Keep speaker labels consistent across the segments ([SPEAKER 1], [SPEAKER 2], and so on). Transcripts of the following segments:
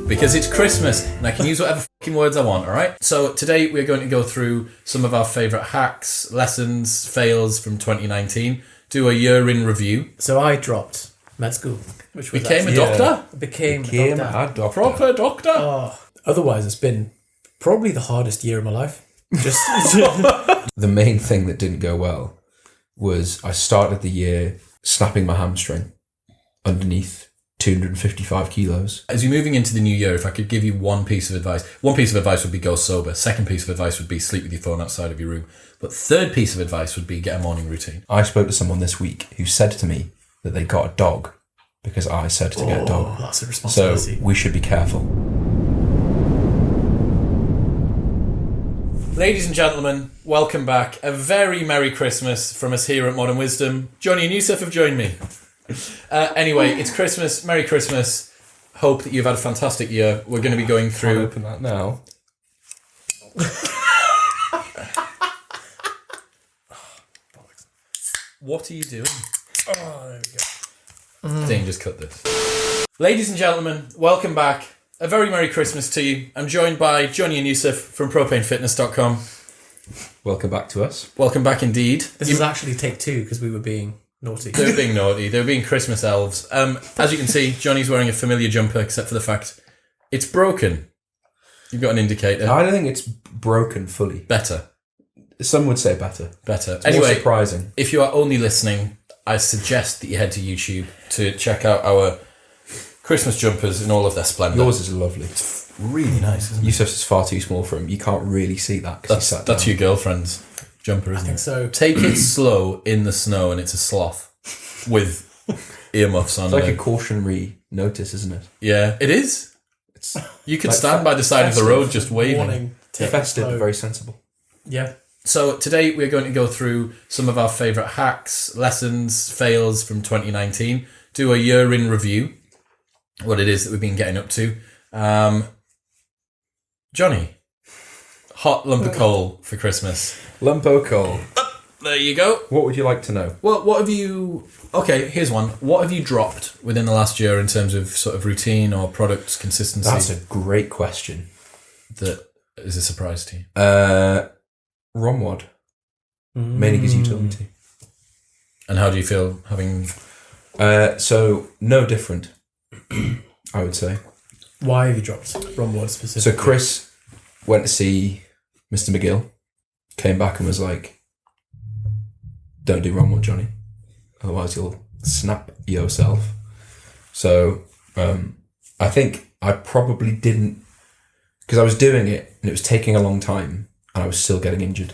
[SPEAKER 1] Because it's Christmas and I can use whatever fucking words I want, alright? So today we're going to go through some of our favourite hacks, lessons, fails from 2019, do a year in review.
[SPEAKER 2] So I dropped med school, which was
[SPEAKER 1] Became a doctor?
[SPEAKER 2] Became
[SPEAKER 3] a
[SPEAKER 2] a doctor.
[SPEAKER 1] Proper doctor?
[SPEAKER 2] Oh, otherwise it's been probably the hardest year of my life. Just
[SPEAKER 3] The main thing that didn't go well was I started the year snapping my hamstring underneath 255 kilos.
[SPEAKER 1] As you're moving into the new year, if I could give you one piece of advice would be go sober. Second piece of advice would be sleep with your phone outside of your room. But third piece of advice would be get a morning routine.
[SPEAKER 3] I spoke to someone this week who said to me that they got a dog because I said to get a dog.
[SPEAKER 2] That's a responsibility.
[SPEAKER 3] So we should be careful.
[SPEAKER 1] Ladies and gentlemen, welcome back. A very Merry Christmas from us here at Modern Wisdom. Jonny and Yusef have joined me. Anyway, it's Christmas. Merry Christmas. Hope that you've had a fantastic year. We're going to be going through...
[SPEAKER 3] Open that now.
[SPEAKER 1] What are you doing?
[SPEAKER 2] Oh, there we go.
[SPEAKER 1] Dane, just cut this. Ladies and gentlemen, welcome back. A very Merry Christmas to you. I'm joined by Jonny and Yusef from propanefitness.com.
[SPEAKER 3] Welcome back to us.
[SPEAKER 1] Welcome back indeed.
[SPEAKER 2] This is actually take 2 because we were being naughty.
[SPEAKER 1] They were being naughty. They were being Christmas elves. As you can see, Johnny's wearing a familiar jumper, except for the fact it's broken. You've got an indicator.
[SPEAKER 3] I don't think it's broken fully.
[SPEAKER 1] Better.
[SPEAKER 3] Some would say better.
[SPEAKER 1] Better.
[SPEAKER 3] It's
[SPEAKER 1] Anyway,
[SPEAKER 3] more surprising.
[SPEAKER 1] if you are only listening, I suggest that you head to YouTube to check out our Christmas jumpers in all of their splendour.
[SPEAKER 3] Yours is lovely.
[SPEAKER 1] It's really nice, isn't it?
[SPEAKER 3] Yusef's is far too small for him. You can't really see that.
[SPEAKER 1] That's your girlfriend's jumper, isn't
[SPEAKER 2] I think
[SPEAKER 1] it?
[SPEAKER 2] so.
[SPEAKER 1] Take it slow in the snow and it's a sloth with earmuffs on.
[SPEAKER 3] It's like a cautionary notice, isn't it?
[SPEAKER 1] Yeah, it is.
[SPEAKER 3] It's
[SPEAKER 1] You could
[SPEAKER 3] like
[SPEAKER 1] stand by the side of the road just waving.
[SPEAKER 2] Warning. Take it
[SPEAKER 3] festive,
[SPEAKER 2] slow.
[SPEAKER 3] but very sensible.
[SPEAKER 2] Yeah.
[SPEAKER 1] So today we're going to go through some of our favourite hacks, lessons, fails from 2019, do a year in review, what it is that we've been getting up to. Jonny, hot lump of coal for Christmas.
[SPEAKER 3] Lump o' coal.
[SPEAKER 1] There you go.
[SPEAKER 3] What would you like to know?
[SPEAKER 1] Well, what have you... Okay, here's one. What have you dropped within the last year in terms of sort of routine or product consistency?
[SPEAKER 3] That's a great question.
[SPEAKER 1] That is a surprise to you.
[SPEAKER 3] Romwad. Mainly because you told me to.
[SPEAKER 1] And how do you feel having...
[SPEAKER 3] So, no different, I would say.
[SPEAKER 2] Why have you dropped Romwad specifically?
[SPEAKER 3] So Chris went to see Mr. McGill, came back and was like, don't do Romwad, Jonny. Otherwise you'll snap yourself. So I think I probably didn't, because I was doing it and it was taking a long time and I was still getting injured.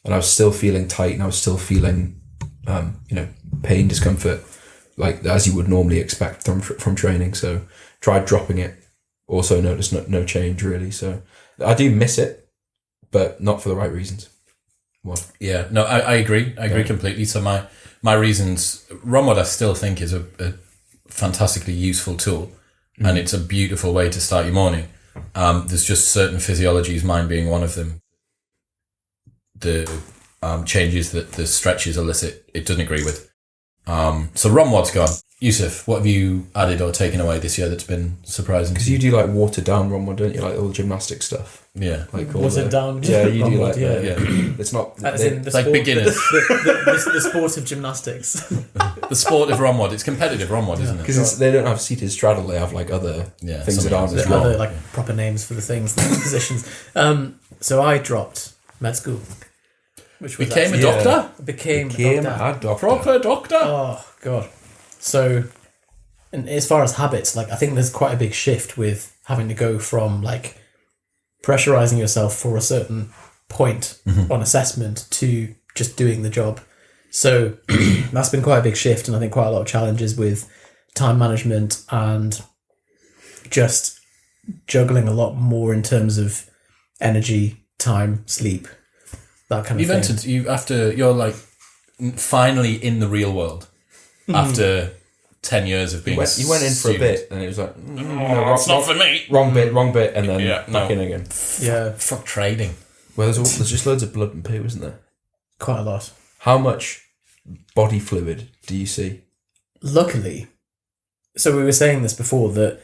[SPEAKER 3] And I was still feeling tight and I was still feeling, pain, discomfort, like as you would normally expect from training. So tried dropping it. Also noticed no change really. So I do miss it, but not for the right reasons. What?
[SPEAKER 1] Yeah, no, I agree. I agree completely. So my reasons, Romwad I still think is a fantastically useful tool and it's a beautiful way to start your morning. There's just certain physiologies, mine being one of them. The changes that the stretches elicit, it doesn't agree with. So Romwad's gone. Yusef, what have you added or taken away this year that's been surprising?
[SPEAKER 3] Because you do like watered down Romwad, don't you? Like all the gymnastic stuff.
[SPEAKER 1] Yeah.
[SPEAKER 3] Like all
[SPEAKER 2] Watered down.
[SPEAKER 3] Yeah, you do
[SPEAKER 2] Romwad,
[SPEAKER 3] like that.
[SPEAKER 2] yeah.
[SPEAKER 3] It's not...
[SPEAKER 2] As in the
[SPEAKER 1] It's like
[SPEAKER 2] sport,
[SPEAKER 1] beginners.
[SPEAKER 2] The sport of gymnastics.
[SPEAKER 1] The sport of Romwad. It's competitive Romwad, isn't it?
[SPEAKER 3] Because they don't have seated straddle, they have like other things that aren't as
[SPEAKER 2] There are
[SPEAKER 3] long.
[SPEAKER 2] other like proper names for the things, the positions. So I dropped med school. Which was
[SPEAKER 1] Became a
[SPEAKER 2] actually-
[SPEAKER 1] doctor?
[SPEAKER 2] Became
[SPEAKER 3] Became
[SPEAKER 2] a doctor.
[SPEAKER 3] a doctor.
[SPEAKER 1] Proper doctor?
[SPEAKER 2] Oh, God. So, and as far as habits, like I think there's quite a big shift with having to go from like pressurizing yourself for a certain point on assessment to just doing the job. So that's been quite a big shift, and I think quite a lot of challenges with time management and just juggling a lot more in terms of energy, time, sleep, that kind of thing.
[SPEAKER 1] You're like finally in the real world after 10 years of being
[SPEAKER 3] You went in for a bit and it was like,
[SPEAKER 1] it's not for me.
[SPEAKER 3] Wrong bit, and then back in again.
[SPEAKER 2] Yeah,
[SPEAKER 1] Fuck trading.
[SPEAKER 3] Well, there's just loads of blood and poo, isn't there?
[SPEAKER 2] quite a lot.
[SPEAKER 3] How much body fluid do you see?
[SPEAKER 2] Luckily, so we were saying this before that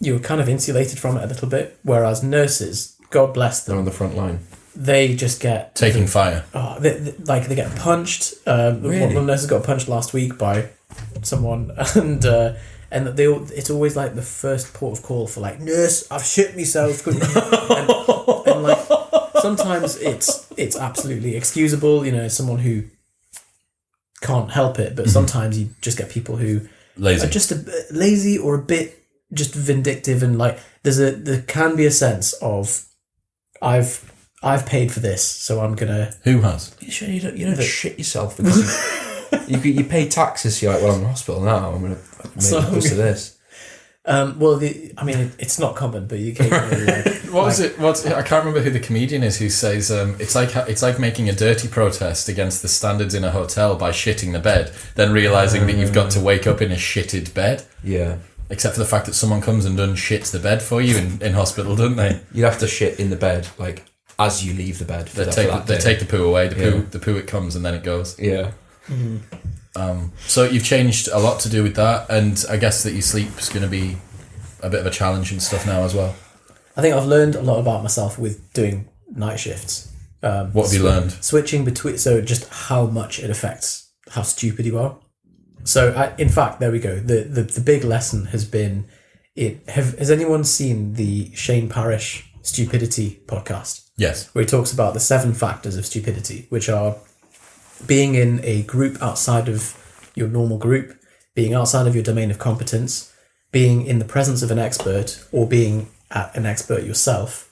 [SPEAKER 2] you're kind of insulated from it a little bit. Whereas nurses, God bless
[SPEAKER 3] They're
[SPEAKER 2] them,
[SPEAKER 3] on the front line.
[SPEAKER 2] they just get
[SPEAKER 1] Taking fire.
[SPEAKER 2] Oh, they get punched.
[SPEAKER 3] Really?
[SPEAKER 2] One of the nurses got punched last week by someone, and it's always like the first port of call for like, nurse, I've shit myself, and like sometimes it's absolutely excusable, someone who can't help it, but sometimes you just get people who
[SPEAKER 1] Lazy.
[SPEAKER 2] are just a bit lazy or a bit just vindictive, and like there can be a sense of I've paid for this, so I'm gonna.
[SPEAKER 1] Who has?
[SPEAKER 3] You don't shit yourself because you pay taxes. So you're like, well, I'm in hospital now. I'm gonna make the most of this.
[SPEAKER 2] It's not common, but you occasionally.
[SPEAKER 1] What was it? I can't remember who the comedian is who says it's like making a dirty protest against the standards in a hotel by shitting the bed, then realizing that you've got to wake up in a shitted bed.
[SPEAKER 3] Yeah.
[SPEAKER 1] Except for the fact that someone comes and shits the bed for you in hospital, don't they?
[SPEAKER 3] You'd have to shit in the bed like as you leave the bed.
[SPEAKER 1] They take the poo away. The poo it comes and then it goes.
[SPEAKER 3] Yeah.
[SPEAKER 1] So you've changed a lot to do with that, and I guess that your sleep's going to be a bit of a challenge and stuff now as well.
[SPEAKER 2] I think I've learned a lot about myself with doing night shifts.
[SPEAKER 1] What have you learned?
[SPEAKER 2] Switching between, so just how much it affects how stupid you are. So in fact, there we go. The big lesson has been has anyone seen the Shane Parrish Stupidity podcast?
[SPEAKER 1] Yes.
[SPEAKER 2] Where he talks about the 7 factors of stupidity, which are being in a group outside of your normal group, being outside of your domain of competence, being in the presence of an expert or being an expert yourself,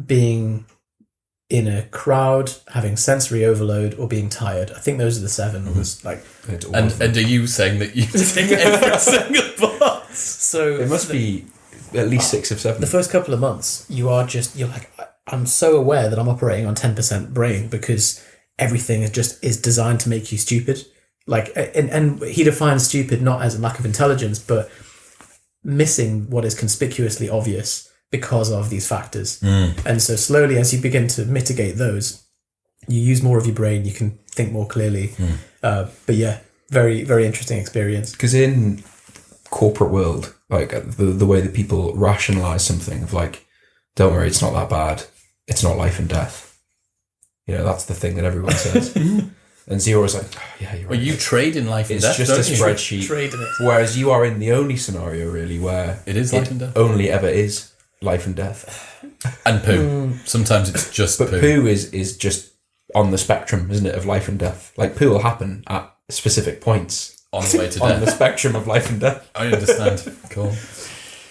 [SPEAKER 2] being in a crowd, having sensory overload, or being tired. I think those are the 7. It was like,
[SPEAKER 1] and are you saying that you take every single box?
[SPEAKER 2] So
[SPEAKER 3] it must be at least 6 of 7.
[SPEAKER 2] The first couple of months, you're like, I'm so aware that I'm operating on 10% brain because everything is designed to make you stupid. Like, and he defines stupid not as a lack of intelligence, but missing what is conspicuously obvious because of these factors. And so slowly, as you begin to mitigate those, you use more of your brain, you can think more clearly. But yeah, very, very interesting experience.
[SPEAKER 3] Because in corporate world, like the way that people rationalize something of like, don't worry, it's not that bad. It's not life and death. That's the thing that everyone says. And Zero's like, oh, yeah, you're right.
[SPEAKER 1] Well, you trade in life and death,
[SPEAKER 3] it's just a spreadsheet.
[SPEAKER 2] Trade in it.
[SPEAKER 3] Whereas you are in the only scenario really where
[SPEAKER 1] it is life and death.
[SPEAKER 3] Only ever is life and death.
[SPEAKER 1] And poo. Sometimes it's just
[SPEAKER 3] but poo is just on the spectrum, isn't it, of life and death. Like poo will happen at specific points
[SPEAKER 1] on the way to
[SPEAKER 3] on
[SPEAKER 1] death.
[SPEAKER 3] the spectrum of life and death.
[SPEAKER 1] I understand. Cool.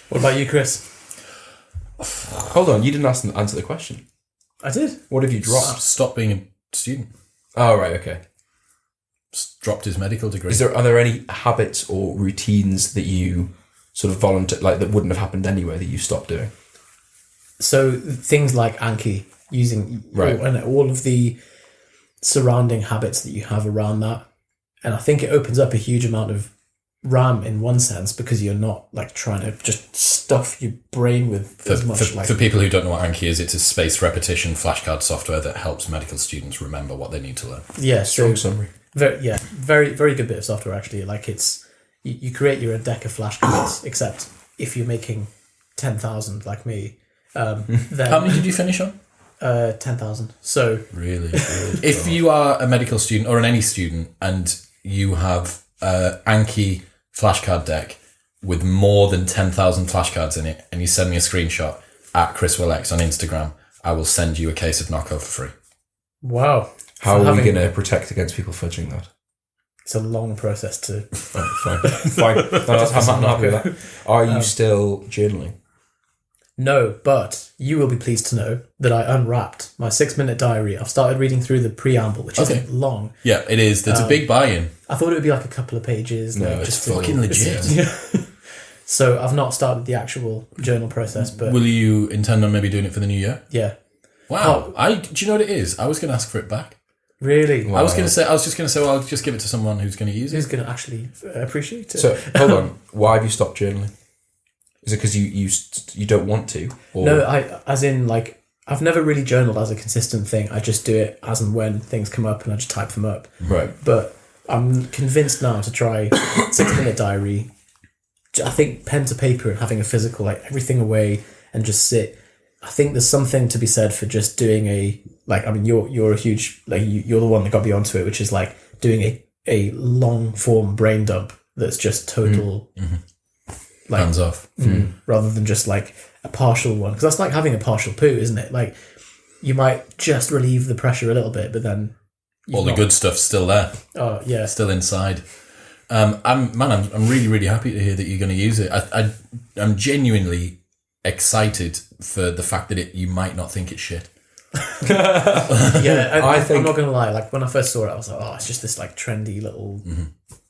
[SPEAKER 2] What about you, Chris?
[SPEAKER 3] Hold on, you didn't answer the question.
[SPEAKER 2] I did.
[SPEAKER 3] What have you dropped?
[SPEAKER 1] Stop being a student.
[SPEAKER 3] Oh, right, okay.
[SPEAKER 1] Dropped his medical degree.
[SPEAKER 3] Are there any habits or routines that you sort of volunteer, like that wouldn't have happened anyway, that you stopped doing?
[SPEAKER 2] So things like Anki, using
[SPEAKER 3] right,
[SPEAKER 2] and all of the surrounding habits that you have around that, and I think it opens up a huge amount of RAM in one sense because you're not like trying to just stuff your brain with as much.
[SPEAKER 1] For people who don't know what Anki is, it's a spaced repetition flashcard software that helps medical students remember what they need to learn.
[SPEAKER 2] Yeah,
[SPEAKER 3] strong summary.
[SPEAKER 2] Very, very good bit of software actually. Like it's you create your own deck of flashcards, except if you're making 10,000 like me, then
[SPEAKER 1] how many did you finish on?
[SPEAKER 2] 10,000. So
[SPEAKER 1] really if you are a medical student or any student and you have Anki flashcard deck with more than 10,000 flashcards in it, and you send me a screenshot at ChrisWillX on Instagram, I will send you a case of Nocco for free.
[SPEAKER 2] Wow.
[SPEAKER 3] How are we going to protect against people fudging that?
[SPEAKER 2] It's a long process to...
[SPEAKER 3] Fine. I'm happy with that. Are you still journaling?
[SPEAKER 2] No, but you will be pleased to know that I unwrapped my 6-minute diary. I've started reading through the preamble, which isn't long.
[SPEAKER 1] Yeah, it is. There's a big buy-in.
[SPEAKER 2] I thought it would be like a couple of pages.
[SPEAKER 1] No, it's fucking legit.
[SPEAKER 2] Yeah. So I've not started the actual journal process, but...
[SPEAKER 1] Will you intend on maybe doing it for the new year?
[SPEAKER 2] Yeah.
[SPEAKER 1] Wow. Do you know what it is? I was going to ask for it back.
[SPEAKER 2] Really?
[SPEAKER 1] Wow. I was just going to say, well, I'll just give it to someone who's going to use it.
[SPEAKER 2] Who's going to actually appreciate it.
[SPEAKER 3] So, hold on. Why have you stopped journaling? Is it because you don't want to? Or?
[SPEAKER 2] No, I've never really journaled as a consistent thing. I just do it as and when things come up and I just type them up.
[SPEAKER 3] Right.
[SPEAKER 2] But I'm convinced now to try 6-minute diary, I think pen to paper and having a physical, like everything away and just sit. I think there's something to be said for just doing you're a huge, you're the one that got me onto it, which is like doing a long form brain dump that's just total, like,
[SPEAKER 1] hands off,
[SPEAKER 2] rather than just like a partial one. Because that's like having a partial poo, isn't it? Like you might just relieve the pressure a little bit, but then
[SPEAKER 1] all the good stuff's still there.
[SPEAKER 2] Oh yeah,
[SPEAKER 1] still inside. I'm really, really happy to hear that you're going to use it. I'm genuinely excited for the fact that you might not think it's shit.
[SPEAKER 2] Yeah, I'm not going to lie. Like when I first saw it, I was like, oh, it's just this like trendy little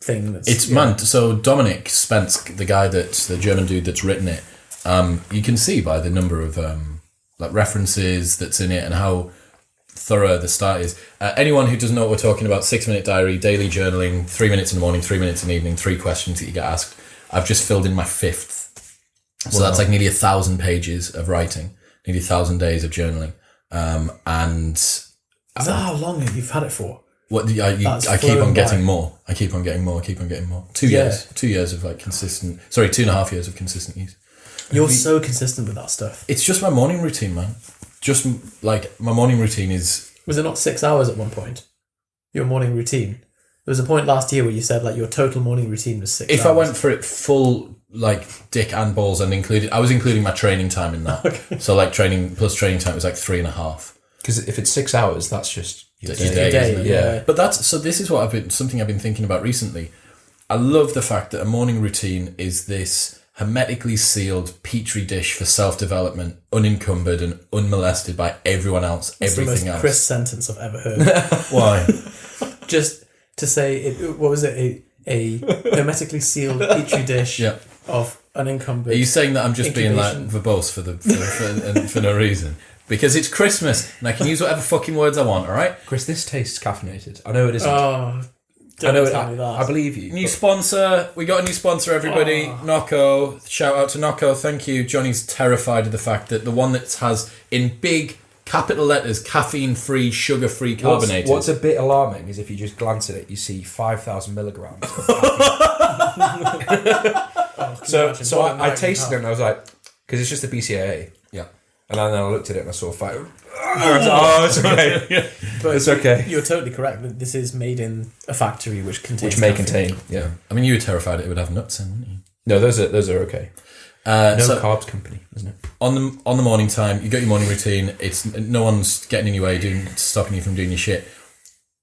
[SPEAKER 2] thing.
[SPEAKER 1] So Dominic Spence, the German dude that's written it, you can see by the number of like references that's in it and how thorough the start is. Anyone who doesn't know what we're talking about, 6-minute diary, daily journaling, 3 minutes in the morning, 3 minutes in the evening, 3 questions that you get asked. I've just filled in my 5th. So that's like nearly 1,000 pages of writing, nearly 1,000 days of journaling. And
[SPEAKER 2] is that how long you've had it for?
[SPEAKER 1] What I keep on getting more. I keep on getting more. 2 years. 2 years of like consistent. 2.5 years of consistent use.
[SPEAKER 2] You're so consistent with that stuff.
[SPEAKER 1] It's just my morning routine, man. Just like my morning routine is.
[SPEAKER 2] Was it not 6 hours at one point? Your morning routine. There was a point last year where you said like your total morning routine was 6 hours.
[SPEAKER 1] If I went for it full, like dick and balls, and I was including my training time in that. Okay. So like training plus training time was like 3.5.
[SPEAKER 3] Because if it's 6 hours, that's just your
[SPEAKER 1] day,
[SPEAKER 3] isn't it?
[SPEAKER 1] Yeah. But this is something I've been thinking about recently. I love the fact that a morning routine is this hermetically sealed petri dish for self-development, unencumbered and unmolested by everyone else,
[SPEAKER 2] That's
[SPEAKER 1] everything
[SPEAKER 2] the most
[SPEAKER 1] else.
[SPEAKER 2] Chris sentence I've ever heard.
[SPEAKER 1] Why?
[SPEAKER 2] Just to say, what was it? A hermetically sealed petri dish of unencumbered.
[SPEAKER 1] Are you saying that I'm just being like
[SPEAKER 2] incubation.
[SPEAKER 1] verbose for no reason? Because it's Christmas and I can use whatever fucking words I want, alright?
[SPEAKER 3] Chris, this tastes caffeinated. I know it isn't.
[SPEAKER 2] Oh,
[SPEAKER 3] I know
[SPEAKER 2] tell me that.
[SPEAKER 3] I believe you.
[SPEAKER 1] New sponsor. We got a new sponsor, everybody. Nocco. Shout out to Nocco. Thank you. Johnny's terrified of the fact that the one that has in big capital letters caffeine-free, sugar-free, carbonated.
[SPEAKER 3] What's a bit alarming is if you just glance at it, you see 5,000 milligrams. So I tasted it and I was like, because it's just the BCAA.
[SPEAKER 1] Yeah.
[SPEAKER 3] And then I looked at it and I saw 5. I was like, oh, it's okay.
[SPEAKER 2] But
[SPEAKER 3] it's okay.
[SPEAKER 2] You're totally correct that this is made in a factory which
[SPEAKER 3] may
[SPEAKER 2] caffeine.
[SPEAKER 3] contain. Yeah.
[SPEAKER 1] I mean, you were terrified it would have nuts in, weren't you?
[SPEAKER 3] No, those are okay. No carbs company, isn't it?
[SPEAKER 1] On the morning time, you got your morning routine. It's no one's getting in your way, stopping you from doing your shit.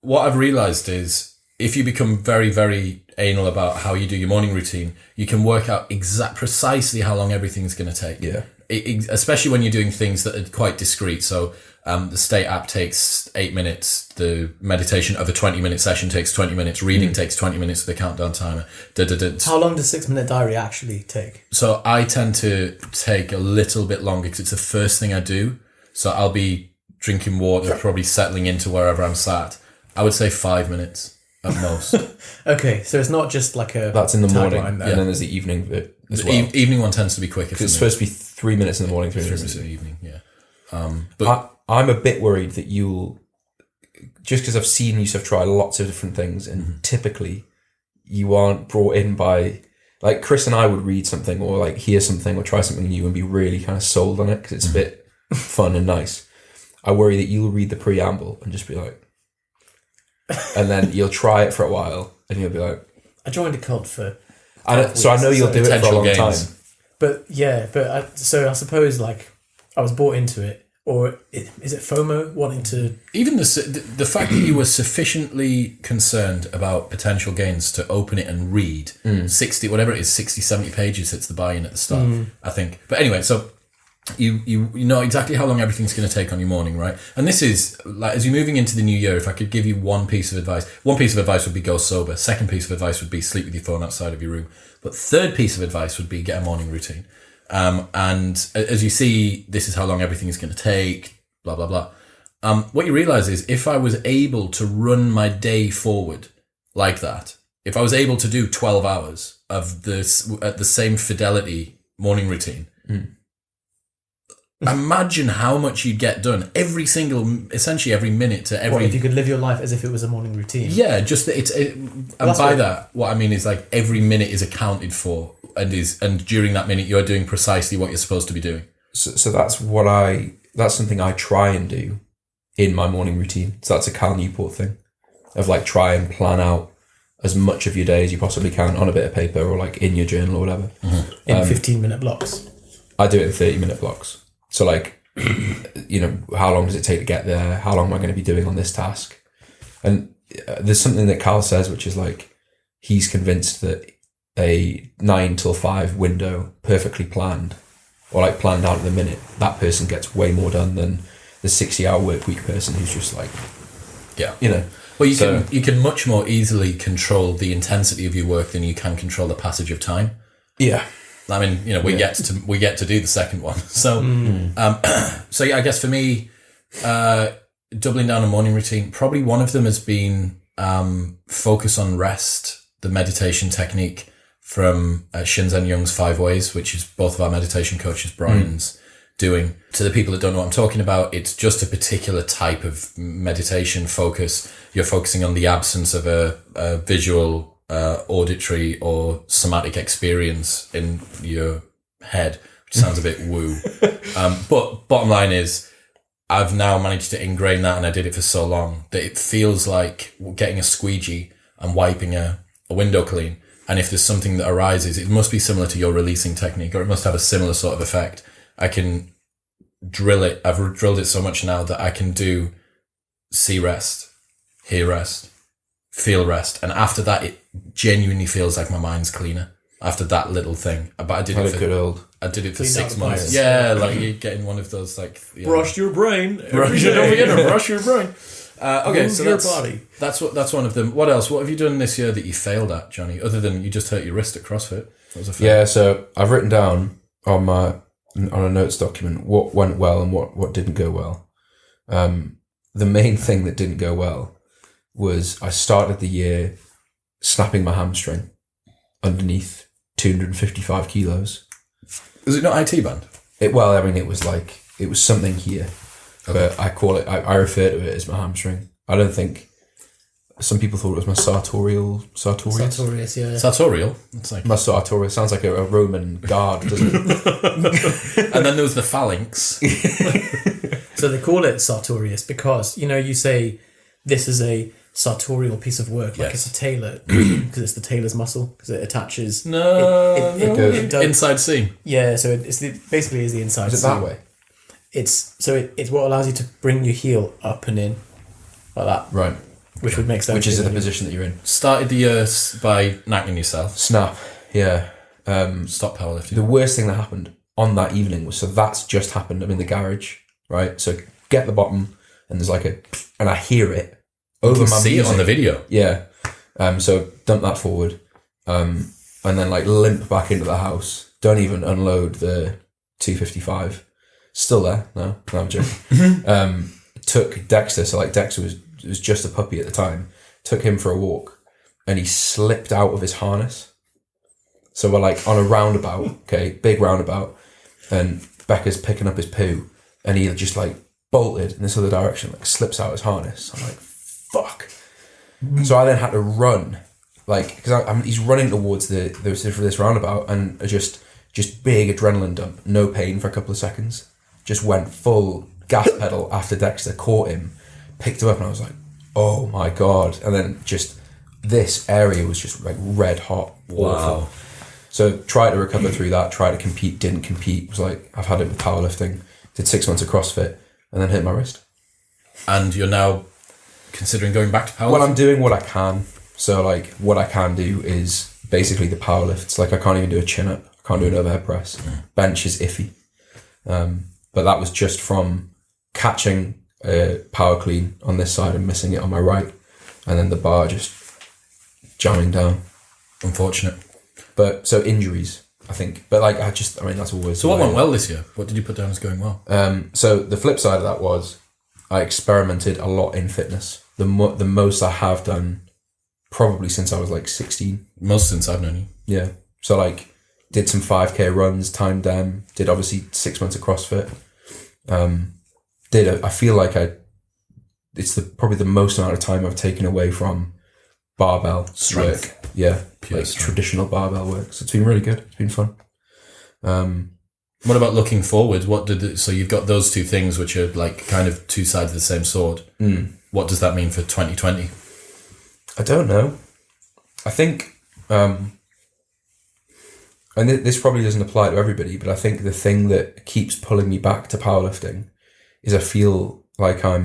[SPEAKER 1] What I've realised is if you become very, very anal about how you do your morning routine, you can work out precisely how long everything's going to take.
[SPEAKER 3] Yeah.
[SPEAKER 1] Especially when you're doing things that are quite discrete. So the State app takes 8 minutes. The meditation of a 20-minute session takes 20 minutes. Reading takes 20 minutes with a countdown timer.
[SPEAKER 2] How long does 6-minute diary actually take?
[SPEAKER 1] So I tend to take a little bit longer because it's the first thing I do. So I'll be drinking water, probably settling into wherever I'm sat. I would say 5 minutes at most.
[SPEAKER 2] Okay, so it's not just like a
[SPEAKER 3] that's in the morning,
[SPEAKER 2] then.
[SPEAKER 3] and then there's the evening bit as well.
[SPEAKER 1] Evening one tends to be quicker.
[SPEAKER 3] Because it's supposed to be 3 minutes in the morning, 3 minutes
[SPEAKER 1] in the evening. Yeah.
[SPEAKER 3] But I'm a bit worried that you'll, just because I've seen Yusef try lots of different things, and typically you aren't brought in by, like Chris and I would read something or like hear something or try something new and be really kind of sold on it because it's a bit fun and nice. I worry that you'll read the preamble and just be like, and then you'll try it for a while and you'll be like,
[SPEAKER 2] I joined a cult for
[SPEAKER 3] so I know you'll do it for a long time.
[SPEAKER 2] But yeah, I suppose like I was bought into it, or is it FOMO wanting to?
[SPEAKER 1] Even the fact that you were sufficiently concerned about potential gains to open it and read 60, whatever it is, 60, 70 pages hits the buy-in at the start, I think. But anyway, so you know exactly how long everything's going to take on your morning, right? And this is like, as you're moving into the new year, if I could give you one piece of advice would be go sober. Second piece of advice would be sleep with your phone outside of your room. But third piece of advice would be get a morning routine. And as you see, this is how long everything is going to take, blah, blah, blah. What you realize is if I was able to run my day forward like that, if I was able to do 12 hours of this at the same fidelity morning routine, imagine how much you'd get done essentially every minute to every.
[SPEAKER 2] What, if you could live your life as if it was a morning routine?
[SPEAKER 1] Yeah, just and by that, what I mean is like every minute is accounted for, and during that minute you're doing precisely what you're supposed to be doing.
[SPEAKER 3] So that's something I try and do in my morning routine. So that's a Cal Newport thing of like try and plan out as much of your day as you possibly can on a bit of paper or like in your journal or whatever.
[SPEAKER 2] In 15-minute blocks.
[SPEAKER 3] I do it in 30-minute blocks. So like, how long does it take to get there? How long am I going to be doing on this task? And there's something that Cal says, which is like, he's convinced that a 9 till 5 window, perfectly planned, or like planned out in the minute, that person gets way more done than the 60-hour work week person who's just like,
[SPEAKER 1] Well, you can much more easily control the intensity of your work than you can control the passage of time.
[SPEAKER 3] Yeah.
[SPEAKER 1] I mean, we get to do the second one. So, I guess for me, doubling down on morning routine, probably one of them has been focus on rest, the meditation technique from Shinzen Young's 5 Ways, which is both of our meditation coaches, Brian's doing. To the people that don't know what I'm talking about, it's just a particular type of meditation focus. You're focusing on the absence of a visual, auditory or somatic experience in your head, which sounds a bit woo. But bottom line is, I've now managed to ingrain that, and I did it for so long that it feels like getting a squeegee and wiping a window clean. And if there's something that arises, it must be similar to your releasing technique, or it must have a similar sort of effect. I can drill it. I've drilled it so much now that I can see rest, hear rest, feel rest. And after that, it genuinely feels like my mind's cleaner after that little thing. But I did it for 6 months. Yeah, like you're getting one of those like...
[SPEAKER 2] Brush your brain.
[SPEAKER 1] Don't forget to brush your brain. Okay, so
[SPEAKER 2] your body.
[SPEAKER 1] That's one of them. What else? What have you done this year that you failed at, Johnny? Other than you just hurt your wrist at CrossFit. That was a fail.
[SPEAKER 3] Yeah, so I've written down on a notes document what went well and what didn't go well. The main thing that didn't go well was I started the year snapping my hamstring underneath 255 kilos.
[SPEAKER 1] Was it not IT band?
[SPEAKER 3] It was something here. Okay. But I refer to it as my hamstring. I don't think, some people thought it was my sartorius.
[SPEAKER 2] Sartorius, yeah.
[SPEAKER 1] Sartorial? It's like...
[SPEAKER 3] My sartorius sounds like a Roman guard, doesn't it?
[SPEAKER 1] And then there was the phalanx.
[SPEAKER 2] So they call it sartorius because, you say this is a sartorial piece of work, like it's a tailor, because it's the tailor's muscle, because it attaches...
[SPEAKER 3] It
[SPEAKER 2] does,
[SPEAKER 1] inside seam.
[SPEAKER 2] Yeah, so it's basically is the inside seam.
[SPEAKER 3] Is it that way?
[SPEAKER 2] It's what allows you to bring your heel up and in, like that.
[SPEAKER 3] Right.
[SPEAKER 2] Which would make sense.
[SPEAKER 3] Which is the position that you're in.
[SPEAKER 1] Started the year by knacking yourself.
[SPEAKER 3] Snap, yeah.
[SPEAKER 1] Stop powerlifting.
[SPEAKER 3] The worst thing that happened on that evening was, so that's just happened. I'm in the garage, right? So get the bottom, and there's like and I hear it over my
[SPEAKER 1] see
[SPEAKER 3] music.
[SPEAKER 1] It on the video.
[SPEAKER 3] Yeah. So dump that forward, and then like limp back into the house. Don't even unload the 255. Still there? No, I'm joking. Took Dexter, so like Dexter was just a puppy at the time. Took him for a walk, and he slipped out of his harness. So we're like on a roundabout, okay, big roundabout, and Becca's picking up his poo, and he just like bolted in this other direction, like slips out his harness. I'm like, fuck. So I then had to run, like, because he's running towards this roundabout, and just big adrenaline dump, no pain for a couple of seconds. Just went full gas pedal after Dexter, caught him, picked him up, and I was like, oh my God. And then just this area was just like red hot.
[SPEAKER 1] Wow.
[SPEAKER 3] Awful. So tried to recover through that, tried to compete, didn't compete. Was like, I've had it with powerlifting, did 6 months of CrossFit, and then hit my wrist.
[SPEAKER 1] And you're now considering going back to powerlifting?
[SPEAKER 3] Well, I'm doing what I can. So like what I can do is basically the power lifts. Like I can't even do a chin up, I can't do an overhead press. Bench is iffy. But that was just from catching a power clean on this side and missing it on my right, and then the bar just jamming down.
[SPEAKER 1] Unfortunate.
[SPEAKER 3] But so injuries, I think. But like that's always.
[SPEAKER 1] So what went well this year? What did you put down as going well?
[SPEAKER 3] So the flip side of that was I experimented a lot in fitness. The most I have done probably since I was like 16.
[SPEAKER 1] Most since I've known you.
[SPEAKER 3] Yeah. So like did some 5K runs, timed them, did obviously 6 months of CrossFit. I feel like it's probably the most amount of time I've taken away from barbell
[SPEAKER 1] Strength.
[SPEAKER 3] work. Yeah,
[SPEAKER 1] Pure
[SPEAKER 3] like
[SPEAKER 1] strength.
[SPEAKER 3] traditional barbell work. So it's been really good. It's been fun.
[SPEAKER 1] What about looking forward? So you've got those two things, which are like kind of two sides of the same sword. What does that mean for 2020?
[SPEAKER 3] I don't know. I think, and this probably doesn't apply to everybody, but I think the thing that keeps pulling me back to powerlifting is I feel like I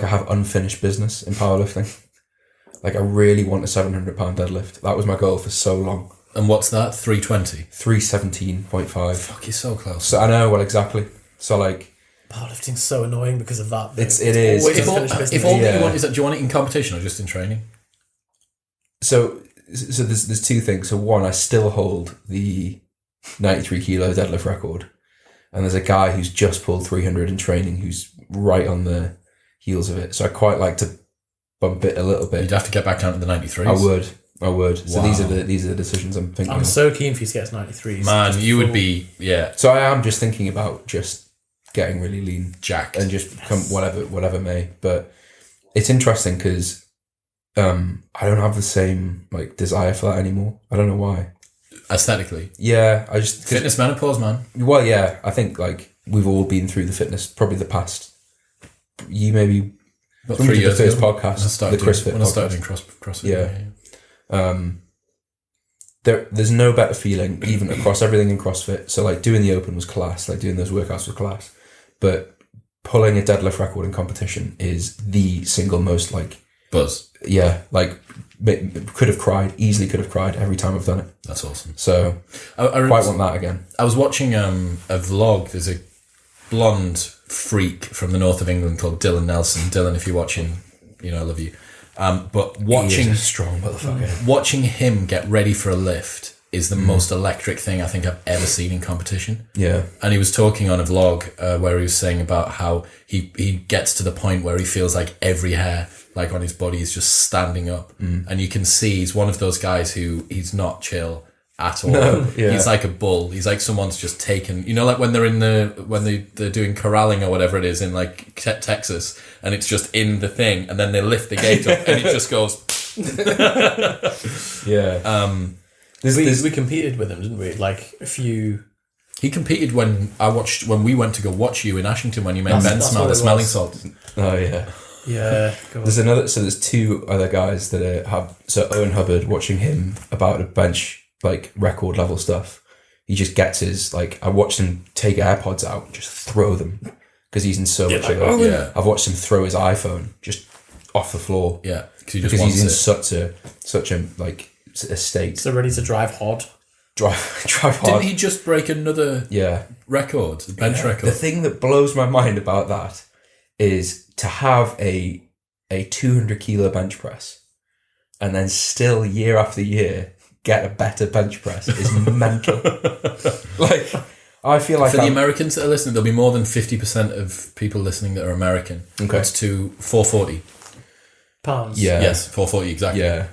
[SPEAKER 3] have unfinished business in powerlifting. Like I really want a 700-pound deadlift. That was my goal for so long.
[SPEAKER 1] And what's that? 320?
[SPEAKER 3] 317.5.
[SPEAKER 1] Fuck, you're so close.
[SPEAKER 3] So I know, well, exactly. So like,
[SPEAKER 2] Powerlifting's so annoying because of that.
[SPEAKER 3] it is.
[SPEAKER 2] always
[SPEAKER 1] If all
[SPEAKER 2] unfinished business.
[SPEAKER 1] that you want is that, do you want it in competition or just in training?
[SPEAKER 3] So there's two things. So one, I still hold the 93 kilo deadlift record, and there's a guy who's just pulled 300 in training who's right on the heels of it. So I quite like to bump it a little bit.
[SPEAKER 1] You'd have to get back down to the 93s.
[SPEAKER 3] I would. So
[SPEAKER 1] Wow.
[SPEAKER 3] these are the decisions I'm thinking.
[SPEAKER 2] I'm
[SPEAKER 3] of.
[SPEAKER 2] so keen for you to get to 93s.
[SPEAKER 1] Man,
[SPEAKER 2] Just
[SPEAKER 1] you would
[SPEAKER 2] full-
[SPEAKER 1] be, yeah,
[SPEAKER 3] So I am just thinking about just getting really lean
[SPEAKER 1] jacked.
[SPEAKER 3] and just become whatever may. But it's interesting because I don't have the same like desire for that anymore. I don't know why.
[SPEAKER 1] Aesthetically.
[SPEAKER 3] Yeah, I just
[SPEAKER 1] Fitness menopause, man.
[SPEAKER 3] Well, yeah, I think like we've all been through the fitness. Probably the past. You maybe
[SPEAKER 1] About
[SPEAKER 3] when we
[SPEAKER 1] 3
[SPEAKER 3] did
[SPEAKER 1] years
[SPEAKER 3] the first
[SPEAKER 1] ago,
[SPEAKER 3] podcast, the CrossFit
[SPEAKER 1] when I started
[SPEAKER 3] podcast.
[SPEAKER 1] doing CrossFit.
[SPEAKER 3] Yeah. There's no better feeling even across everything in CrossFit. So like doing the open was class, like doing those workouts was class, but pulling a deadlift record in competition is the single most like
[SPEAKER 1] Buzz.
[SPEAKER 3] yeah, like easily could have cried every time I've done it.
[SPEAKER 1] That's awesome.
[SPEAKER 3] So
[SPEAKER 1] I
[SPEAKER 3] quite want that again.
[SPEAKER 1] I was watching a vlog. There's a blonde freak from the north of England called Dylan Nelson. Dylan, if you're watching, I love you. But
[SPEAKER 3] He is a strong motherfucker.
[SPEAKER 1] watching him get ready for a lift is the most electric thing I think I've ever seen in competition.
[SPEAKER 3] Yeah.
[SPEAKER 1] And he was talking on a vlog where he was saying about how he gets to the point where he feels like every hair like on his body is just standing up. And you can see he's one of those guys who he's not chill at all.
[SPEAKER 3] No, yeah.
[SPEAKER 1] He's like a bull. He's like someone's just taken, like when they're they're doing corralling or whatever it is in like Texas, and it's just in the thing, and then they lift the gate up and it just goes.
[SPEAKER 3] Yeah.
[SPEAKER 2] We competed with him, didn't we? Like a few.
[SPEAKER 1] He competed when we went to go watch you in Ashington when you made Ben
[SPEAKER 2] That's
[SPEAKER 1] smell
[SPEAKER 2] what
[SPEAKER 1] the
[SPEAKER 2] it
[SPEAKER 1] smelling
[SPEAKER 2] was.
[SPEAKER 1] salt.
[SPEAKER 3] Oh yeah.
[SPEAKER 2] Yeah. God.
[SPEAKER 3] There's two other guys that have. So Owen Hubbard, watching him about a bench like record level stuff, he just gets his like. I watched him take AirPods out, and just throw them because he's in so much.
[SPEAKER 2] like,
[SPEAKER 3] of it.
[SPEAKER 1] yeah.
[SPEAKER 3] I've watched him throw his iPhone just off the floor.
[SPEAKER 1] Yeah,
[SPEAKER 3] because
[SPEAKER 1] wants
[SPEAKER 3] he's in
[SPEAKER 1] it.
[SPEAKER 3] such a like a state.
[SPEAKER 2] So ready to drive hard.
[SPEAKER 3] Drive hard.
[SPEAKER 1] Didn't he just break another
[SPEAKER 3] Yeah.
[SPEAKER 1] record, the bench record?
[SPEAKER 3] The thing that blows my mind about that is to have a 200 kilo bench press and then still year after year get a better bench press is mental. Like, I feel like
[SPEAKER 1] For the Americans that are listening, there'll be more than 50% of people listening that are American.
[SPEAKER 3] Okay.
[SPEAKER 1] That's to 440.
[SPEAKER 2] Pounds.
[SPEAKER 3] Yeah.
[SPEAKER 1] Yes, 440 exactly.
[SPEAKER 3] Yeah.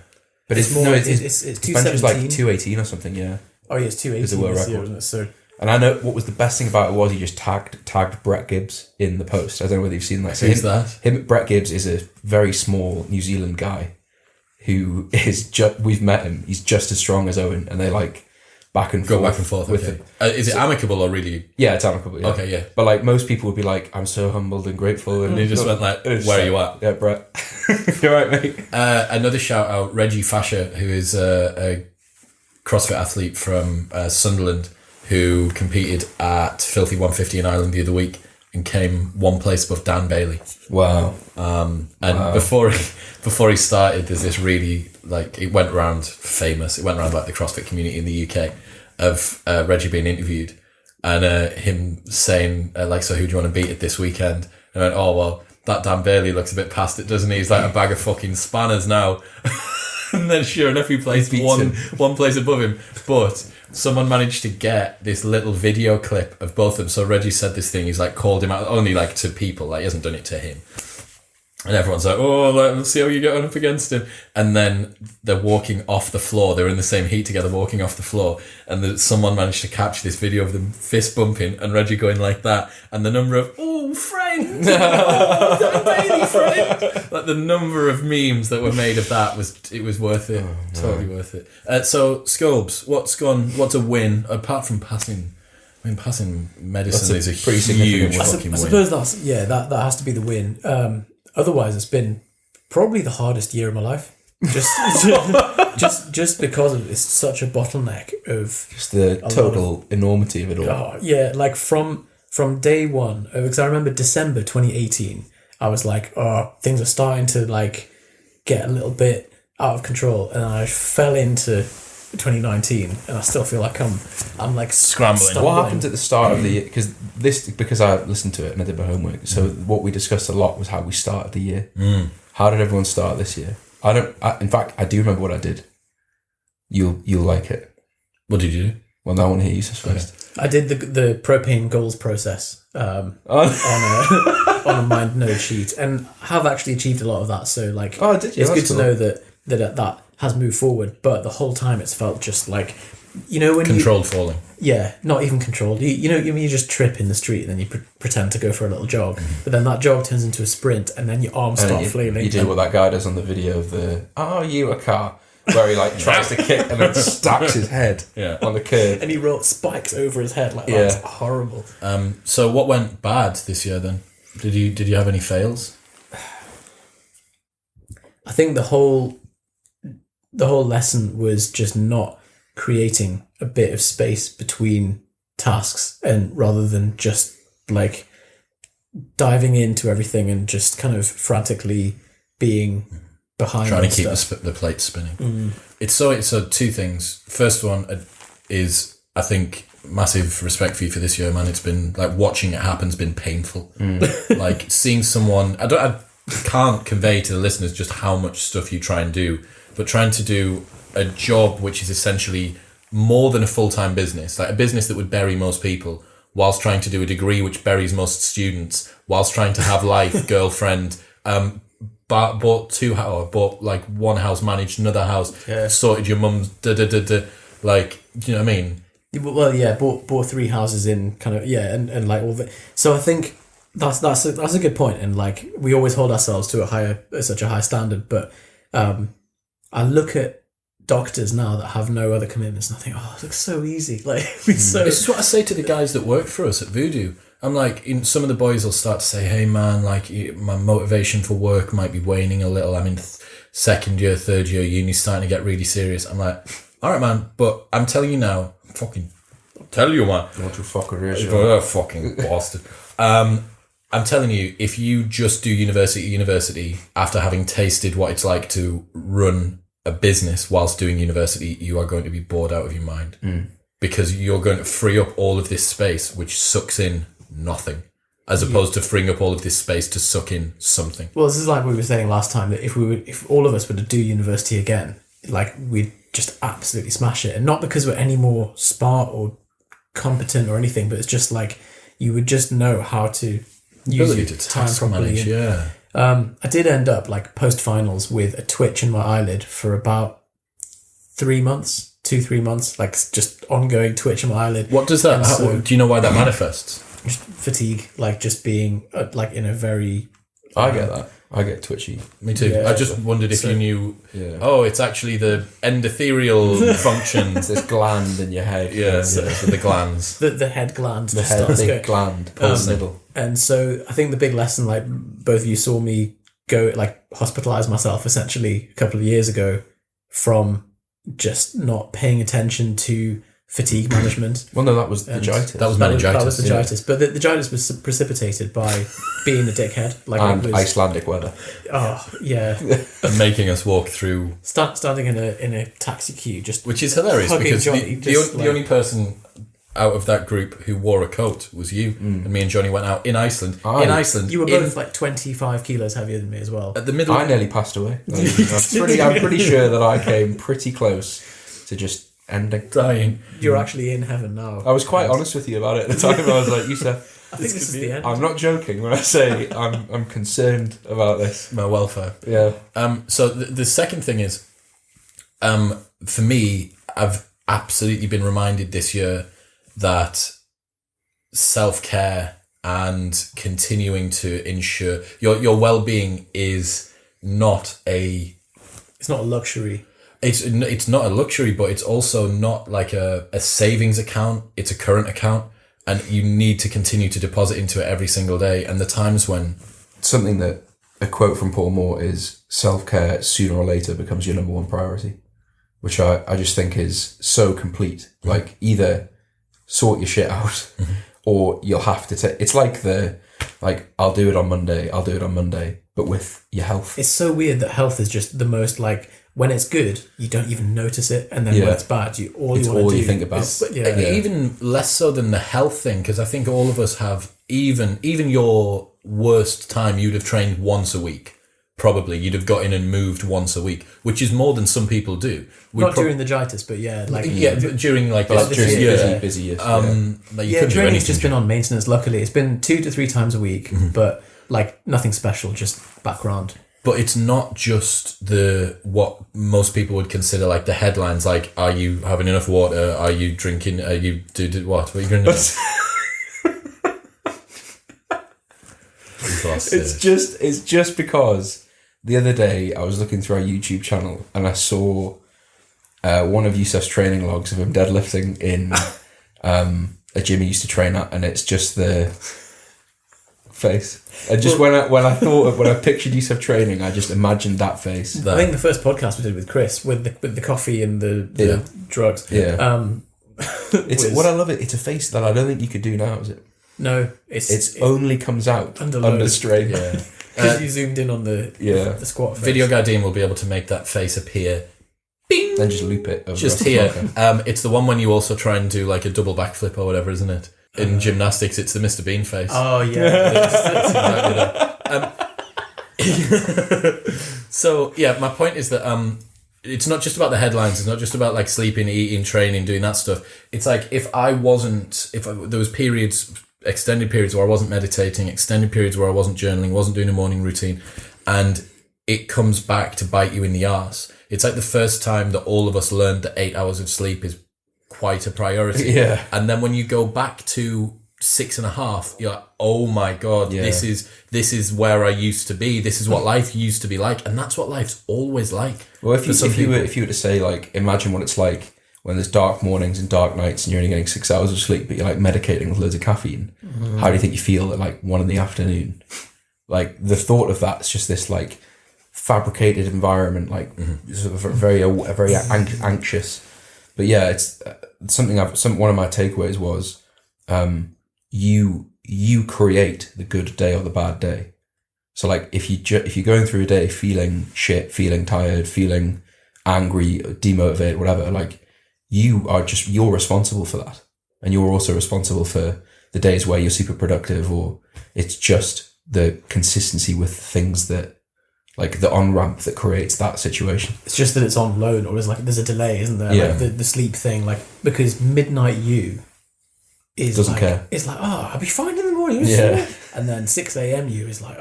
[SPEAKER 3] But
[SPEAKER 2] It's more. It's
[SPEAKER 3] his bench was like
[SPEAKER 2] 217.
[SPEAKER 3] 218 or something, yeah.
[SPEAKER 2] Oh yeah, it's 218
[SPEAKER 3] It's a world
[SPEAKER 2] this year,
[SPEAKER 3] record.
[SPEAKER 2] isn't it? So
[SPEAKER 3] And I know what was the best thing about it was he just tagged Brett Gibbs in the post. I don't know whether you've seen that. So
[SPEAKER 1] Who's that?
[SPEAKER 3] Brett Gibbs is a very small New Zealand guy who is we've met him. He's just as strong as Owen, and they like back and
[SPEAKER 1] Go
[SPEAKER 3] forth
[SPEAKER 1] back and forth.
[SPEAKER 3] with
[SPEAKER 1] Okay.
[SPEAKER 3] him.
[SPEAKER 1] Is it amicable or really?
[SPEAKER 3] Yeah, it's amicable. Yeah.
[SPEAKER 1] Okay, yeah.
[SPEAKER 3] But like most people would be like, I'm so humbled and grateful, and
[SPEAKER 1] And he just went like,
[SPEAKER 3] it's
[SPEAKER 1] where are
[SPEAKER 3] like,
[SPEAKER 1] you at?
[SPEAKER 3] Yeah, Brett. You're right, mate.
[SPEAKER 1] Another shout out, Reggie Fasher, who is a CrossFit athlete from Sunderland, who competed at Filthy 150 in Ireland the other week and came one place above Dan Bailey.
[SPEAKER 3] Wow.
[SPEAKER 1] Before he started, there's this really it went around like the CrossFit community in the UK of Reggie being interviewed and him saying so who do you want to beat at this weekend? And I went, oh well, that Dan Bailey looks a bit past it, doesn't he? He's like a bag of fucking spanners now. And then sure enough, he placed one place above him. But someone managed to get this little video clip of both of them. So Reggie said this thing, he's like called him out, only like to people, like he hasn't done it to him. And everyone's like, oh, let's see how you get on up against him. And then they're walking off the floor. They're in the same heat together, walking off the floor. And someone managed to capture this video of them fist bumping and Reggie going like that. And the number of, oh, friend! Oh, baby friend! Like the number of memes that were made of that was worth it. Oh, no. Totally worth it. So, Scobes, what's a win apart from passing? I mean, passing medicine is a pretty huge fucking win.
[SPEAKER 2] I suppose that has to be the win. Otherwise, it's been probably the hardest year of my life. Just because it's such a bottleneck of
[SPEAKER 3] just the total enormity of it all.
[SPEAKER 2] Oh, yeah, like from day one, because I remember December 2018, I was like, oh, things are starting to like get a little bit out of control, and I fell into 2019, and I still feel like I'm like
[SPEAKER 1] scrambling.
[SPEAKER 3] What happened at the start of the year? Because I listened to it and I did my homework. So what we discussed a lot was how we started the year. How did everyone start this year? In fact, I do remember what I did. You'll like it.
[SPEAKER 1] What did you do?
[SPEAKER 3] Well, I want to hear you first.
[SPEAKER 2] I did the propane goals process on a mind node sheet, and have actually achieved a lot of that. So like,
[SPEAKER 3] did you?
[SPEAKER 2] It's good to know that has moved forward, but the whole time it's felt just like, you know, when
[SPEAKER 1] controlled falling.
[SPEAKER 2] Yeah, not even controlled. You know, you just trip in the street and then you pretend to go for a little jog, but then that jog turns into a sprint, and then your arms start flailing.
[SPEAKER 3] You do what that guy does on the video of the "Are you a car?" where he like tries to kick and then stacks his head on the curb,
[SPEAKER 2] and he wrote spikes over his head like that's horrible.
[SPEAKER 1] So what went bad this year then? Did you have any fails?
[SPEAKER 2] I think the whole lesson was just not creating a bit of space between tasks, and rather than just like diving into everything and just kind of frantically being behind,
[SPEAKER 1] trying to keep the plate spinning. It's two things. First one is, I think, massive respect for you for this year, man. It's been like watching it happen's been painful. Like seeing someone, I can't convey to the listeners just how much stuff you try and do, but trying to do a job which is essentially more than a full-time business, like a business that would bury most people, whilst trying to do a degree which buries most students, whilst trying to have life, girlfriend, bought like one house, managed another house, sorted your mum's like, do you know what I mean?
[SPEAKER 2] Well, yeah, bought 3 houses in kind of, and like all that. So I think that's a good point, and like we always hold ourselves to such a high standard, but I look at doctors now that have no other commitments, and I think, oh, it looks so easy. Like
[SPEAKER 1] This is what I say to the guys that work for us at Voodoo. I'm like, some of the boys will start to say, hey man, like my motivation for work might be waning a little. I'm in second year, third year uni, starting to get really serious. I'm like, all right, man, but I'm telling you now, tell you, man.
[SPEAKER 3] What you fucker is,
[SPEAKER 1] fucking bastard. I'm telling you, if you just do university after having tasted what it's like to run a business whilst doing university, you are going to be bored out of your mind. Because you're going to free up all of this space which sucks in nothing, as opposed to freeing up all of this space to suck in something.
[SPEAKER 2] Well, this is like we were saying last time, that if all of us were to do university again, like we'd just absolutely smash it. And not because we're any more smart or competent or anything, but it's just like you would just know how to use your time properly. I did end up like post-finals with a twitch in my eyelid for about 3 months. 2-3 months, like just ongoing twitch in my eyelid.
[SPEAKER 1] What does that? Do you know why that manifests?
[SPEAKER 2] Just fatigue, like just being like in a very.
[SPEAKER 3] I get that. I get twitchy.
[SPEAKER 1] Me too. Yeah, I just wondered if you knew. Yeah. Oh, it's actually the endothelial functions.
[SPEAKER 3] This gland in your head.
[SPEAKER 1] Yeah, so the glands.
[SPEAKER 2] The head gland.
[SPEAKER 3] The big gland. Middle.
[SPEAKER 2] And so I think the big lesson, like both of you saw me go, like hospitalize myself essentially a couple of years ago from just not paying attention to fatigue management.
[SPEAKER 3] Well, no, that was meningitis.
[SPEAKER 1] That was meningitis.
[SPEAKER 2] That was meningitis. But the meningitis was precipitated by being a dickhead. Like
[SPEAKER 3] and Icelandic weather.
[SPEAKER 2] Oh, yeah.
[SPEAKER 1] And making us walk through...
[SPEAKER 2] Standing in a taxi queue, just
[SPEAKER 1] which is hilarious, because
[SPEAKER 2] Jonny,
[SPEAKER 1] the only person out of that group who wore a coat was you, and me and Jonny went out in Iceland.
[SPEAKER 2] You were both like 25 kilos heavier than me as well.
[SPEAKER 1] At the middle,
[SPEAKER 3] I nearly passed away. I'm pretty sure that I came pretty close to just ending.
[SPEAKER 1] Dying.
[SPEAKER 2] You're actually in heaven now.
[SPEAKER 3] I was quite honest with you about it at the time. I was like, Yusef,
[SPEAKER 2] I think this is the end.
[SPEAKER 3] I'm not joking when I say I'm concerned about this.
[SPEAKER 1] My welfare.
[SPEAKER 3] Yeah.
[SPEAKER 1] So the second thing is, for me, I've absolutely been reminded this year that self-care and continuing to ensure your well-being is not a...
[SPEAKER 2] It's not a luxury.
[SPEAKER 1] It's not a luxury, but it's also not like a savings account. It's a current account, and you need to continue to deposit into it every single day. And the times when...
[SPEAKER 3] Something that, a quote from Paul Moore is, self-care sooner or later becomes your number one priority, which I just think is so complete. Mm-hmm. Like, either sort your shit out mm-hmm. or you'll have to take... It's like I'll do it on Monday, but with your health.
[SPEAKER 2] It's so weird that health is just the most, like, when it's good, you don't even notice it, and then when it's bad, all you
[SPEAKER 3] think about.
[SPEAKER 1] Even less so than the health thing, because I think all of us have, even your worst time, you'd have trained once a week. Probably you'd have got in and moved once a week, which is more than some people do.
[SPEAKER 2] Not during the jitus, but
[SPEAKER 1] during
[SPEAKER 3] busy years.
[SPEAKER 2] Training's just been on maintenance. Luckily, it's been 2 to 3 times a week, mm-hmm. but like nothing special, just background.
[SPEAKER 1] But it's not just what most people would consider like the headlines, like, are you having enough water? Are you drinking? Are you what? What are you going to do?
[SPEAKER 3] It's just because the other day I was looking through our YouTube channel and I saw one of Yusef's training logs of him deadlifting in a gym he used to train at, and it's just the face. And just when I pictured Yusef training, I just imagined that face.
[SPEAKER 2] I think the first podcast we did with Chris with the coffee and the drugs.
[SPEAKER 3] Yeah. What I love it's a face that I don't think you could do now, is it?
[SPEAKER 2] No, it
[SPEAKER 3] only comes out under strain.
[SPEAKER 2] Yeah, because you zoomed in on the squat face.
[SPEAKER 1] Video guy Dean will be able to make that face appear. Bing!
[SPEAKER 3] Then just loop it over
[SPEAKER 1] just here. It's the one when you also try and do like a double backflip or whatever, isn't it? In gymnastics, it's the Mr. Bean face.
[SPEAKER 2] Oh yeah,
[SPEAKER 1] that's exactly that. So yeah, my point is that it's not just about the headlines. It's not just about like sleeping, eating, training, doing that stuff. It's like if there was periods, extended periods where I wasn't meditating, extended periods where I wasn't journaling, wasn't doing a morning routine, and it comes back to bite you in the arse. It's like the first time that all of us learned that 8 hours of sleep is quite a priority.
[SPEAKER 3] Yeah.
[SPEAKER 1] And then when you go back to 6.5, you're like, oh my God, this is where I used to be. This is what life used to be like. And that's what life's always like.
[SPEAKER 3] Well, if you were to say, like, imagine what it's like when there's dark mornings and dark nights and you're only getting 6 hours of sleep, but you're like medicating with loads of caffeine. Mm. How do you think you feel at like 1 PM? Like, the thought of that is just this like fabricated environment, like sort of very anxious. But yeah, it's one of my takeaways was, you create the good day or the bad day. So like if you're going through a day feeling shit, feeling tired, feeling angry, demotivated, whatever, like you're responsible for that, and you're also responsible for the days where you're super productive, or it's just the consistency with things that, like the on-ramp that creates that situation.
[SPEAKER 2] It's just that it's on loan, or there's a delay, isn't there?
[SPEAKER 3] Yeah.
[SPEAKER 2] Like the sleep thing, like, because midnight you
[SPEAKER 3] doesn't care.
[SPEAKER 2] It's like, oh, I'll be fine in the morning.
[SPEAKER 3] Yeah.
[SPEAKER 2] And then 6 AM you is like,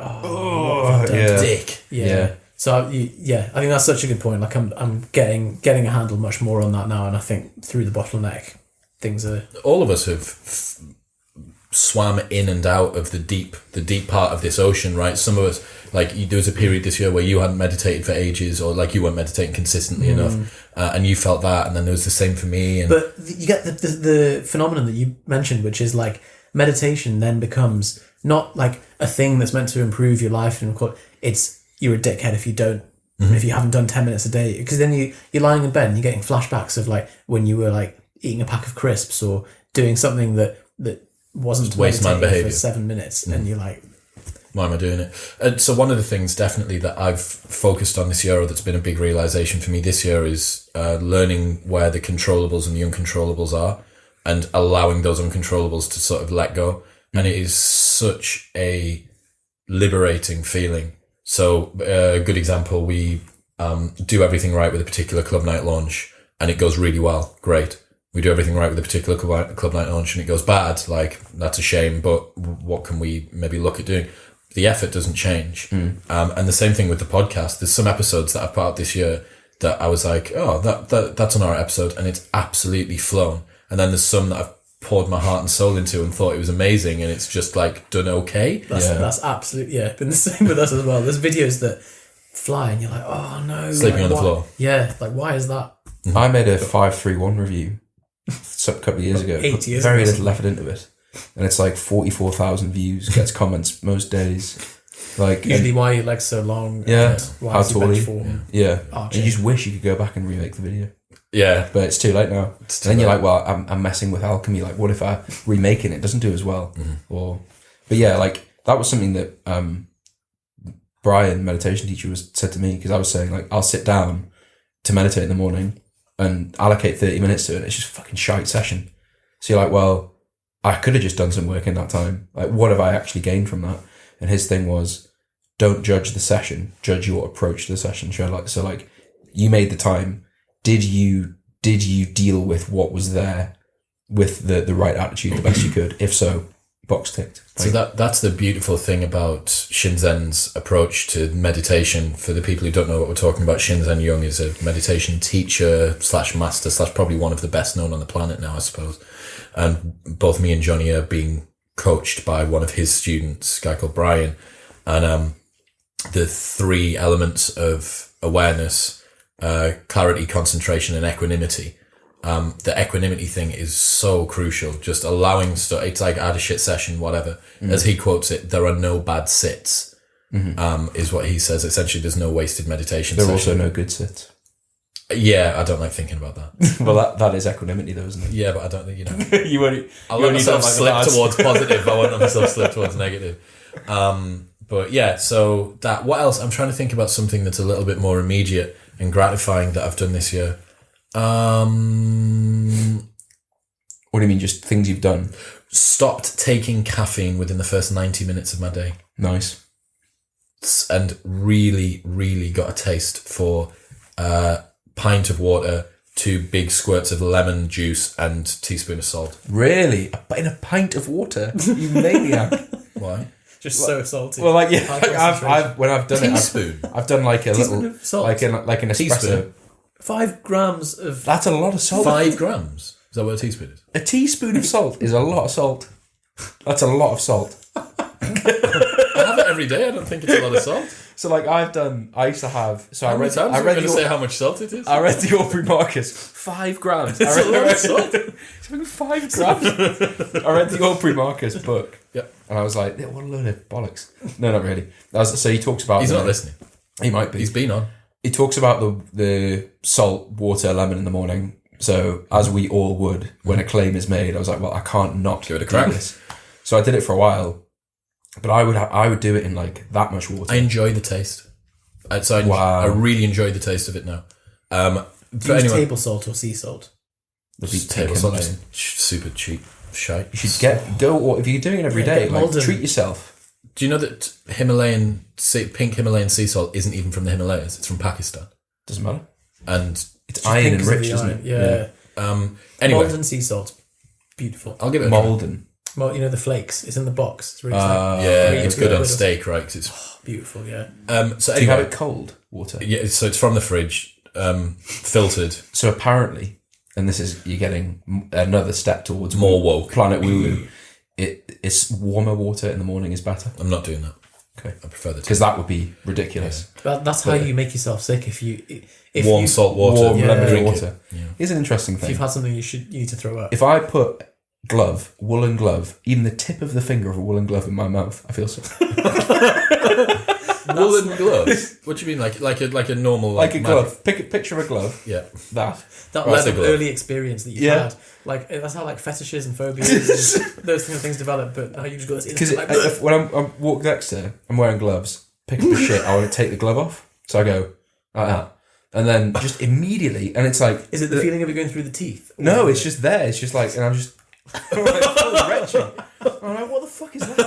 [SPEAKER 1] dick.
[SPEAKER 2] Yeah. So I think that's such a good point. Like I'm getting a handle much more on that now, and I think through the bottleneck, things are.
[SPEAKER 1] All of us have swam in and out of the deep part of this ocean, right? Some of us, like, there was a period this year where you hadn't meditated for ages, or like you weren't meditating consistently enough, and you felt that, and then there was the same for me.
[SPEAKER 2] But you get the phenomenon that you mentioned, which is like meditation then becomes not like a thing that's meant to improve your life, and it's you're a dickhead if you don't. If you haven't done 10 minutes a day, because then you're lying in bed and you're getting flashbacks of like when you were like eating a pack of crisps or doing something that wasn't
[SPEAKER 1] wasteman behavior
[SPEAKER 2] for 7 minutes, and you're like,
[SPEAKER 1] why am I doing it? And so one of the things definitely that I've focused on this year, or that's been a big realization for me this year, is learning where the controllables and the uncontrollables are, and allowing those uncontrollables to sort of let go. And it is such a liberating feeling. So a good example, we do everything right with a particular club night launch, and it goes really well, great. we do everything right with a particular club night launch and it goes bad, like, that's a shame, but what can we maybe look at doing? The effort doesn't change. And the same thing with the podcast. There's some episodes that I've put out this year that I was like, oh, that's an alright episode, and it's absolutely flown. And then there's some that I've poured my heart and soul into and thought it was amazing, and it's just like done okay.
[SPEAKER 2] That's absolutely, been the same with us as well. There's videos that fly and you're like, oh no.
[SPEAKER 1] Sleeping
[SPEAKER 2] like,
[SPEAKER 1] on the
[SPEAKER 2] why?
[SPEAKER 1] floor.
[SPEAKER 2] Yeah, like why is that?
[SPEAKER 3] I made a 531 review a couple of years ago.
[SPEAKER 2] 8 years
[SPEAKER 3] Very
[SPEAKER 2] ago.
[SPEAKER 3] little effort into it. And it's like 44,000 views, gets comments most days. Like,
[SPEAKER 2] Usually why your legs so long.
[SPEAKER 3] Yeah.
[SPEAKER 2] And why
[SPEAKER 3] How
[SPEAKER 2] is your
[SPEAKER 3] tall are
[SPEAKER 2] bench
[SPEAKER 3] you?
[SPEAKER 2] form?
[SPEAKER 3] yeah.
[SPEAKER 2] Arching.
[SPEAKER 3] You just wish you could go back and remake the video.
[SPEAKER 1] Yeah.
[SPEAKER 3] But it's too late now. And then you're like, well, I'm messing with alchemy. Like, what if I remake it and it doesn't do as well? But yeah, like, that was something that Brian, meditation teacher, said to me, because I was saying, like, I'll sit down to meditate in the morning and allocate 30 minutes to it. It's just a fucking shite session. So you're like, well, I could have just done some work in that time. Like, what have I actually gained from that? And his thing was, don't judge the session, judge your approach to the session. So like, you made the time. Did you deal with what was there with the right attitude the best you could? If so, box ticked.
[SPEAKER 1] So that's the beautiful thing about Shinzen's approach to meditation. For the people who don't know what we're talking about, Shinzen Young is a meditation teacher / master / probably one of the best known on the planet now, I suppose. And both me and Jonny are being coached by one of his students, a guy called Brian. And the 3 elements of awareness, clarity, concentration, and equanimity. The equanimity thing is so crucial. Just allowing stuff. It's like, I had a shit session, whatever. As he quotes it, there are no bad sits. Is what he says. Essentially, there's no wasted meditation.
[SPEAKER 3] There are
[SPEAKER 1] session.
[SPEAKER 3] also no good sits.
[SPEAKER 1] Yeah, I don't like thinking about that.
[SPEAKER 3] Well, that is equanimity, though, isn't it?
[SPEAKER 1] Yeah, but I don't think, you know.
[SPEAKER 3] you only,
[SPEAKER 1] I'll let myself slip towards positive. I won't let myself slip towards negative. But yeah, so that. What else? I'm trying to think about something that's a little bit more immediate and gratifying that I've done this year.
[SPEAKER 3] What do you mean, just things you've done?
[SPEAKER 1] Stopped taking caffeine within the first 90 minutes of my day.
[SPEAKER 3] Nice.
[SPEAKER 1] And really, really got a taste for a pint of water, 2 big squirts of lemon juice, and teaspoon of salt.
[SPEAKER 3] Really? In a pint of water? You maniac.
[SPEAKER 1] Why?
[SPEAKER 2] Just so salty.
[SPEAKER 3] Well, like, yeah,
[SPEAKER 2] High
[SPEAKER 3] like I've when I've done
[SPEAKER 1] Teaspoon?
[SPEAKER 3] it, I've done like a
[SPEAKER 2] Teaspoon
[SPEAKER 3] little,
[SPEAKER 2] of salt.
[SPEAKER 3] like an espresso.
[SPEAKER 1] Teaspoon?
[SPEAKER 2] 5 grams of...
[SPEAKER 3] That's a lot of salt.
[SPEAKER 1] 5 grams? Is that what a teaspoon is?
[SPEAKER 3] A teaspoon of salt is a lot of salt. That's a lot of salt.
[SPEAKER 1] I have it every day. I don't think it's a lot of salt.
[SPEAKER 3] So like I used to have. So
[SPEAKER 1] How many times are you going to say
[SPEAKER 3] the
[SPEAKER 1] how much salt it is?
[SPEAKER 3] I read the Aubrey Marcus 5 grams.
[SPEAKER 1] It's a lot of salt.
[SPEAKER 3] It's like 5 grams. I read the Aubrey Marcus book.
[SPEAKER 1] Yep.
[SPEAKER 3] And I was like, yeah, what a load of bollocks. No, not really. So he talks about.
[SPEAKER 1] He's not listening.
[SPEAKER 3] He might be.
[SPEAKER 1] He's been on.
[SPEAKER 3] He talks about the salt, water, lemon in the morning. So as we all would when a claim is made, I was like, well, I can't not
[SPEAKER 1] Give it a crack.
[SPEAKER 3] do this. So I did it for a while, but I would do it in like that much water.
[SPEAKER 1] I enjoy the taste. I really enjoy the taste of it now.
[SPEAKER 2] Do you use table salt or sea salt?
[SPEAKER 1] Table salt is super cheap shite.
[SPEAKER 3] You should or if you're doing it every day, like treat yourself.
[SPEAKER 1] Do you know that pink Himalayan sea salt isn't even from the Himalayas? It's from Pakistan.
[SPEAKER 3] Doesn't matter.
[SPEAKER 1] And
[SPEAKER 3] it's iron enriched, isn't it?
[SPEAKER 2] Yeah.
[SPEAKER 1] Anyway,
[SPEAKER 2] Malden sea salt, beautiful.
[SPEAKER 1] I'll give it a
[SPEAKER 3] Malden.
[SPEAKER 2] Well, you know the flakes. It's in the box. It's really
[SPEAKER 1] it's good on steak, right? 'Cause it's
[SPEAKER 2] beautiful. Yeah.
[SPEAKER 1] So
[SPEAKER 3] Do you
[SPEAKER 1] anyway,
[SPEAKER 3] have it cold water?
[SPEAKER 1] yeah. So it's from the fridge, filtered.
[SPEAKER 3] So apparently, and this is you're getting another step towards
[SPEAKER 1] More woke.
[SPEAKER 3] Planet woo. It's warmer water in the morning is better.
[SPEAKER 1] I'm not doing that.
[SPEAKER 3] Okay.
[SPEAKER 1] I prefer the
[SPEAKER 3] Because that would be ridiculous.
[SPEAKER 2] That's how you make yourself sick. If
[SPEAKER 1] warm salt water.
[SPEAKER 3] Warm lemon
[SPEAKER 1] drink
[SPEAKER 3] water.
[SPEAKER 1] Yeah.
[SPEAKER 3] Here's an interesting
[SPEAKER 2] If
[SPEAKER 3] thing.
[SPEAKER 2] you've had something, you need to throw up.
[SPEAKER 3] If I put woolen glove, even the tip of the finger of a woolen glove in my mouth, I feel sick.
[SPEAKER 1] Woolen gloves. What do you mean, like a normal
[SPEAKER 3] Like a glove. Picture a glove.
[SPEAKER 1] Yeah.
[SPEAKER 2] That
[SPEAKER 1] Leather
[SPEAKER 2] was an
[SPEAKER 1] glove.
[SPEAKER 2] early experience that you had. Like that's how like fetishes and phobias and those kind of things develop. But now you just got this.
[SPEAKER 3] Because when I'm walk next to, I'm wearing gloves. Pick up the shit. I want to take the glove off. So I go like that, and then just immediately, and it's like,
[SPEAKER 2] is it the feeling of it going through the teeth?
[SPEAKER 3] No, it's just there. It's just like, and I'm just like, fully retching. I'm like, what the fuck is that?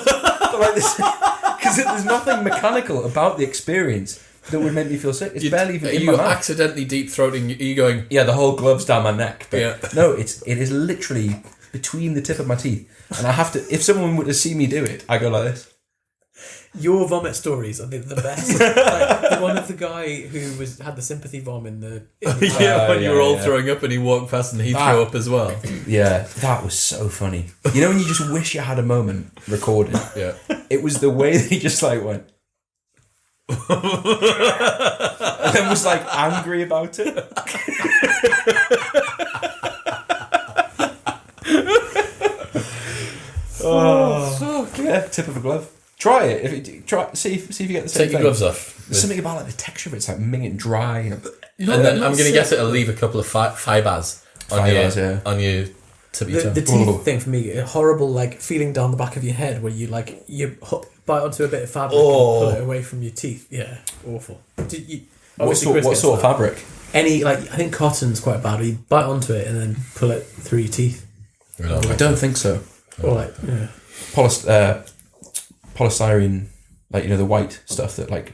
[SPEAKER 3] Like this, because there's nothing mechanical about the experience. that would make me feel sick. It's barely even
[SPEAKER 1] Are
[SPEAKER 3] in
[SPEAKER 1] you
[SPEAKER 3] my mouth.
[SPEAKER 1] accidentally deep throating? Are you going?
[SPEAKER 3] Yeah, the whole glove's down my neck. But
[SPEAKER 1] Yeah.
[SPEAKER 3] no, it is literally between the tip of my teeth, and I have to. If someone were to see me do it, I go like this.
[SPEAKER 2] Your vomit stories are the best. Like the one of the guy who had the sympathy vom in the
[SPEAKER 1] When you were all
[SPEAKER 3] yeah.
[SPEAKER 1] throwing up and he walked past and he
[SPEAKER 3] That-
[SPEAKER 1] threw up as well.
[SPEAKER 3] Yeah, that was so funny. You know when you just wish you had a moment recorded.
[SPEAKER 1] Yeah.
[SPEAKER 3] It was the way that he just like went. And then was like angry about it. Oh, fuck. Yeah, tip of a glove. Try it. See if you get the same
[SPEAKER 1] Take your
[SPEAKER 3] thing.
[SPEAKER 1] gloves off.
[SPEAKER 3] There's something about like the texture of it. It's like minging dry.
[SPEAKER 1] And then I'm going to guess it'll leave a couple of fibers on
[SPEAKER 3] Fibers,
[SPEAKER 1] your
[SPEAKER 3] yeah.
[SPEAKER 1] on your tip of your tongue.
[SPEAKER 2] the teeth
[SPEAKER 3] Oh.
[SPEAKER 2] thing for me, a horrible like feeling down the back of your head where you bite onto a bit of fabric
[SPEAKER 1] Oh.
[SPEAKER 2] and pull it away from your teeth. Yeah, awful.
[SPEAKER 3] What
[SPEAKER 2] Chris
[SPEAKER 3] sort
[SPEAKER 2] gets
[SPEAKER 3] of
[SPEAKER 2] that.
[SPEAKER 3] fabric?
[SPEAKER 2] Any I think cotton's quite bad. You bite onto it and then pull it through your teeth.
[SPEAKER 3] I don't think so.
[SPEAKER 2] Or like
[SPEAKER 3] Polystyrene, like the white stuff that like.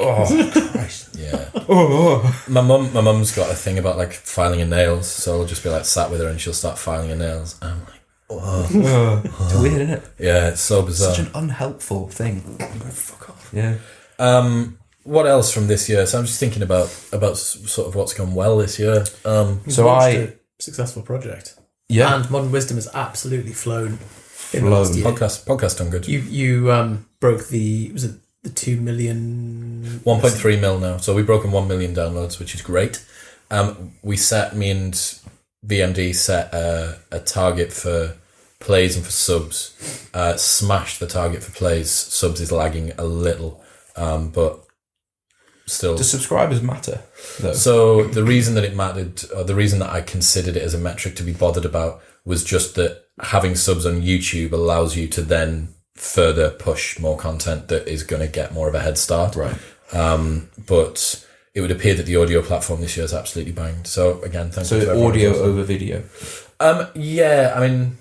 [SPEAKER 3] Oh Christ!
[SPEAKER 1] Yeah.
[SPEAKER 3] Oh.
[SPEAKER 1] My mum's got a thing about like filing her nails, so I'll just be like sat with her and she'll start filing her nails. And I'm like,
[SPEAKER 3] It's weird, isn't it?
[SPEAKER 1] yeah, it's so bizarre.
[SPEAKER 3] Such an unhelpful thing.
[SPEAKER 1] Fuck off.
[SPEAKER 3] Yeah.
[SPEAKER 1] What else from this year? So I'm just thinking about sort of what's gone well this year.
[SPEAKER 2] You've launched a successful project.
[SPEAKER 3] Yeah.
[SPEAKER 2] And Modern Wisdom has absolutely flown in the last year.
[SPEAKER 1] Podcast done good.
[SPEAKER 2] You broke the 2 million
[SPEAKER 1] 1.3 mil now. So we've broken 1 million downloads, which is great. Me and BMD set a target for plays and for subs. Smashed the target for plays. Subs is lagging a little, but still.
[SPEAKER 3] Do subscribers matter, though?
[SPEAKER 1] So the reason that it mattered, or the reason that I considered it as a metric to be bothered about, was just that having subs on YouTube allows you to then further push more content that is going to get more of a head start.
[SPEAKER 3] Right.
[SPEAKER 1] But it would appear that the audio platform this year is absolutely banged. So again, thank you.
[SPEAKER 3] So audio over video.
[SPEAKER 1] Yeah, I mean,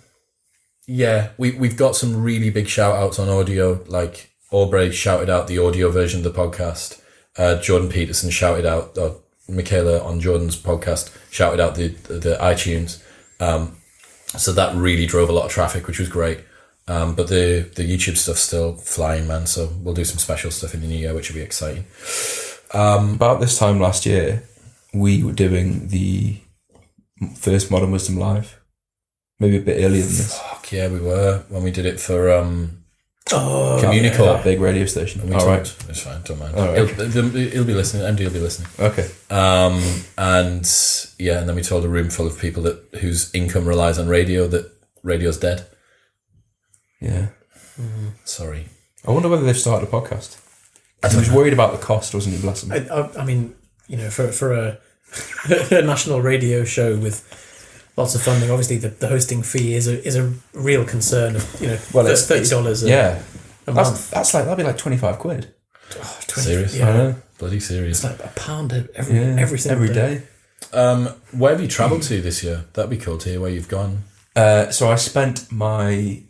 [SPEAKER 1] yeah, we've got some really big shout outs on audio. Like Aubrey shouted out the audio version of the podcast. Jordan Peterson shouted out, or Michaela on Jordan's podcast shouted out the iTunes. So that really drove a lot of traffic, which was great. But the YouTube stuff's still flying, man. So we'll do some special stuff in the new year, which will be exciting.
[SPEAKER 3] About this time last year, we were doing the first Modern Wisdom Live. Maybe a bit earlier than this.
[SPEAKER 1] Fuck yeah, we were when we did it for
[SPEAKER 2] Communicore.
[SPEAKER 3] That big radio station.
[SPEAKER 1] We
[SPEAKER 3] All
[SPEAKER 1] talked-
[SPEAKER 3] right.
[SPEAKER 1] It's fine, don't mind.
[SPEAKER 3] All right.
[SPEAKER 1] He'll be listening. MD will be listening.
[SPEAKER 3] Okay.
[SPEAKER 1] And yeah, and then we told a room full of people whose income relies on radio that radio's dead.
[SPEAKER 3] Yeah.
[SPEAKER 1] Sorry.
[SPEAKER 3] I wonder whether they've started a podcast. He was worried about the cost, wasn't he? Bless him.
[SPEAKER 2] I mean, for a, a national radio show with lots of funding, obviously the hosting fee is a real concern of
[SPEAKER 3] Well, it's
[SPEAKER 2] $30
[SPEAKER 3] yeah.
[SPEAKER 2] a month.
[SPEAKER 3] That'd be like 25 quid.
[SPEAKER 2] Oh,
[SPEAKER 1] Serious?
[SPEAKER 2] Yeah.
[SPEAKER 3] I know.
[SPEAKER 1] Bloody serious.
[SPEAKER 2] It's like £1 every single
[SPEAKER 3] every day.
[SPEAKER 1] Where have you travelled to this year? That'd be cool to hear where you've gone.
[SPEAKER 3] So I spent my.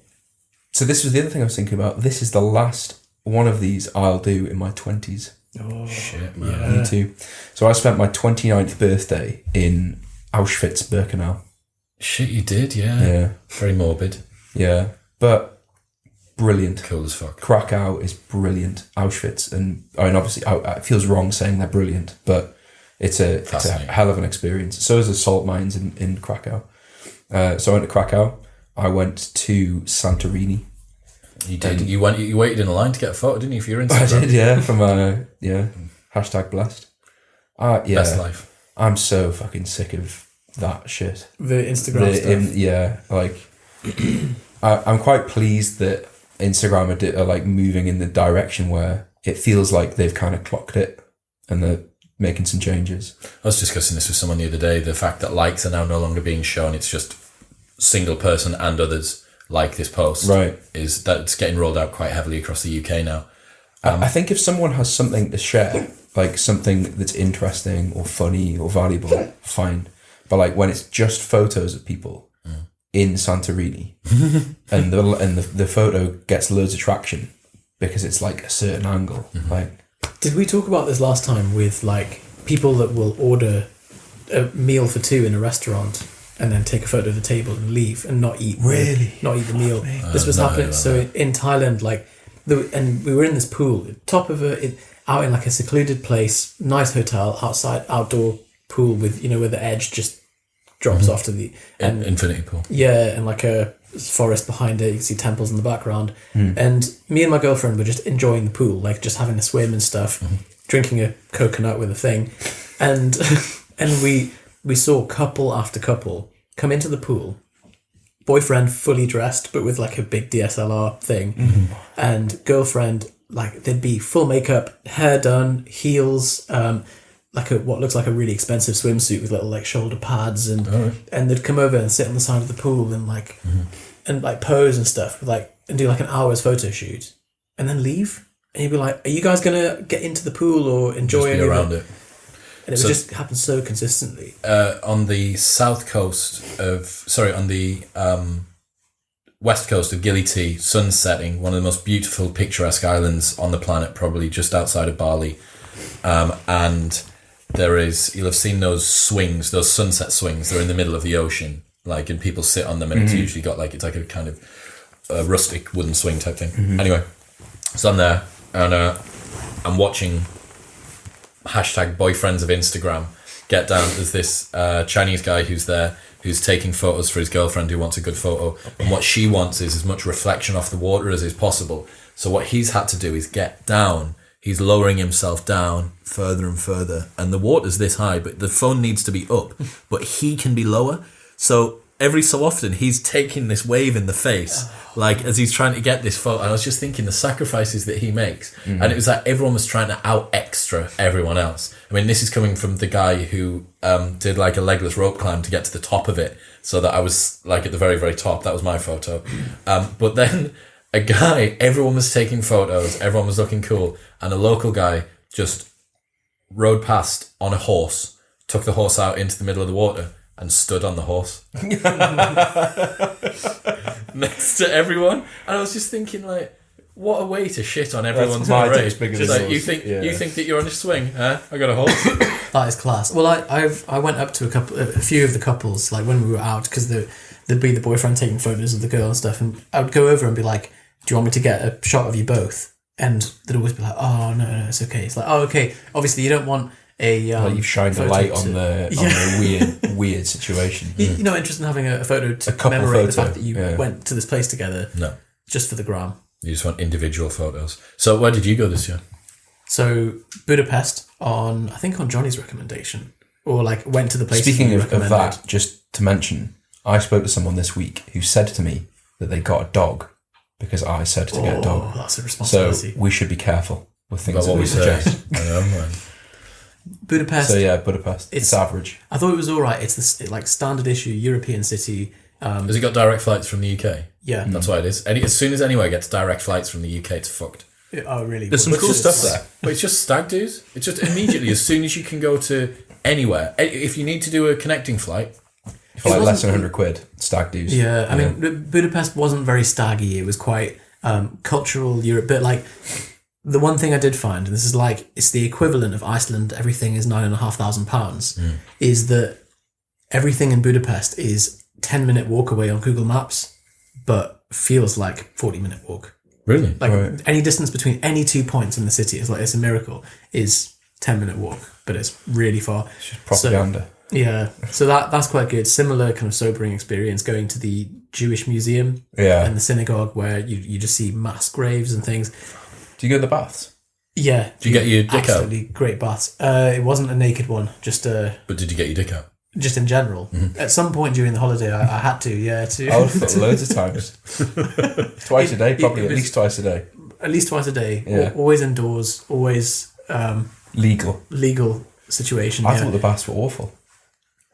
[SPEAKER 3] So this was the other thing I was thinking about. This is the last one of these I'll do in my 20s.
[SPEAKER 2] Oh,
[SPEAKER 1] Shit, man.
[SPEAKER 3] Me too. So I spent my 29th birthday in Auschwitz-Birkenau.
[SPEAKER 1] Shit, you did, yeah.
[SPEAKER 3] Yeah.
[SPEAKER 1] Very morbid.
[SPEAKER 3] Yeah. But brilliant.
[SPEAKER 1] Cool as fuck.
[SPEAKER 3] Krakow is brilliant. Auschwitz, and I mean, obviously, it feels wrong saying they're brilliant, but it's a hell of an experience. So is the salt mines in Krakow. So I went to Krakow. I went to Santorini.
[SPEAKER 1] You did. You waited in a line to get a photo, didn't you? For your Instagram.
[SPEAKER 3] I did, yeah. From #blessed. Yeah.
[SPEAKER 1] Best life.
[SPEAKER 3] I'm so fucking sick of that shit.
[SPEAKER 2] the Instagram stuff.
[SPEAKER 3] I'm quite pleased that Instagram are like moving in the direction where it feels like they've kind of clocked it and they're making some changes.
[SPEAKER 1] I was discussing this with someone the other day. The fact that likes are now no longer being shown. It's just single person and others like this post.
[SPEAKER 3] Right.
[SPEAKER 1] Is that it's getting rolled out quite heavily across the UK now.
[SPEAKER 3] I think if someone has something to share, like something that's interesting or funny or valuable, fine. But like when it's just photos of people in Santorini and the photo gets loads of traction because it's like a certain angle, like
[SPEAKER 2] Did we talk about this last time with like people that will order a meal for two in a restaurant and then take a photo of the table and leave and not eat not eat the meal? This was happening. So in Thailand, like, and we were in this pool, top of out in like a secluded place, nice hotel, outside outdoor pool with, you know, where the edge just drops off to the
[SPEAKER 1] infinity pool.
[SPEAKER 2] Yeah, and like a forest behind it. You can see temples in the background. And me and my girlfriend were just enjoying the pool, like just having a swim and stuff, drinking a coconut with a thing, and and we saw couple after couple come into the pool, boyfriend fully dressed but with like a big DSLR thing, and girlfriend, like, they'd be full makeup, hair done, heels, like what looks like a really expensive swimsuit with little like shoulder pads, and they'd come over and sit on the side of the pool and like and like pose and stuff, like, and do like an hour's photo shoot and then leave. And you'd be like, are you guys gonna get into the pool or enjoy
[SPEAKER 1] Just be around it?
[SPEAKER 2] And it would just happen so consistently.
[SPEAKER 1] On the on the west coast of Gili, sun setting, one of the most beautiful picturesque islands on the planet, probably just outside of Bali. And you'll have seen those swings, those sunset swings. They're in the middle of the ocean, like, and people sit on them, and it's usually got like, it's like a kind of rustic wooden swing type thing. Anyway, so I'm there, and I'm watching #boyfriends of Instagram get down. There's this Chinese guy who's there, who's taking photos for his girlfriend who wants a good photo, and what she wants is as much reflection off the water as is possible. So what he's had to do is get down. He's lowering himself down further and further, and the water's this high, but the phone needs to be up, but he can be lower. So every so often he's taking this wave in the face, like, as he's trying to get this photo. And I was just thinking the sacrifices that he makes, and it was like everyone was trying to out extra everyone else. I mean, this is coming from the guy who did like a legless rope climb to get to the top of it, so that I was like at the very, very top. That was my photo. But then a guy, everyone was taking photos, everyone was looking cool, and a local guy just rode past on a horse, took the horse out into the middle of the water and stood on the horse next to everyone. And I was just thinking, like, what a way to shit on everyone's parade. Like, you think that you're on a swing, huh? I got a horse.
[SPEAKER 2] That is class. Well, I went up to a few of the couples, like, when we were out, because there'd be the boyfriend taking photos of the girl and stuff, and I would go over and be like, do you want me to get a shot of you both? And they'd always be like, oh, no, it's okay. It's like, oh, okay. Obviously, you don't want well,
[SPEAKER 3] you've shined a light on the weird situation.
[SPEAKER 2] You're not interested in having a photo to commemorate the fact that you went to this place together.
[SPEAKER 1] No.
[SPEAKER 2] Just for the gram.
[SPEAKER 1] You just want individual photos. So where did you go this year?
[SPEAKER 2] So Budapest, on Jonny's recommendation. Or like went to the place.
[SPEAKER 3] Speaking of that, just to mention, I spoke to someone this week who said to me that they got a dog because I said to get a dog.
[SPEAKER 2] That's a responsibility.
[SPEAKER 3] So we should be careful with things that we suggest.
[SPEAKER 1] I know, man.
[SPEAKER 2] Budapest.
[SPEAKER 3] So yeah, Budapest. It's average.
[SPEAKER 2] I thought it was all right. It's like standard issue European city.
[SPEAKER 1] Has it got direct flights from the UK?
[SPEAKER 2] Yeah,
[SPEAKER 1] that's why it is. As soon as anywhere gets direct flights from the UK, it's fucked.
[SPEAKER 2] Oh, really?
[SPEAKER 3] There's some cool stuff there.
[SPEAKER 1] But it's just stag do's. It's just immediately, as soon as you can go to anywhere. If you need to do a connecting flight,
[SPEAKER 3] for like less than £100, stag do's.
[SPEAKER 2] Yeah, I mean, Budapest wasn't very staggy. It was quite cultural Europe, but like. The one thing I did find, and this is like, it's the equivalent of Iceland, everything is £9,500, is that everything in Budapest is 10-minute walk away on Google Maps, but feels like 40-minute walk.
[SPEAKER 1] Really?
[SPEAKER 2] Like any distance between any 2 points in the city, it's a miracle, is 10-minute walk, but it's really far.
[SPEAKER 3] It's just propaganda.
[SPEAKER 2] So that's quite good. Similar kind of sobering experience going to the Jewish museum and the synagogue where you just see mass graves and things.
[SPEAKER 3] Do you go to the baths?
[SPEAKER 2] Yeah.
[SPEAKER 1] Did you get your dick out?
[SPEAKER 2] Absolutely great baths. It wasn't a naked one, just
[SPEAKER 1] But did you get your dick out?
[SPEAKER 2] Just in general. At some point during the holiday, I had to,
[SPEAKER 3] I would have loads of times. Twice a day, probably at least twice a day.
[SPEAKER 2] At least twice a day.
[SPEAKER 3] Yeah.
[SPEAKER 2] Always indoors, always legal situation.
[SPEAKER 3] I thought the baths were awful.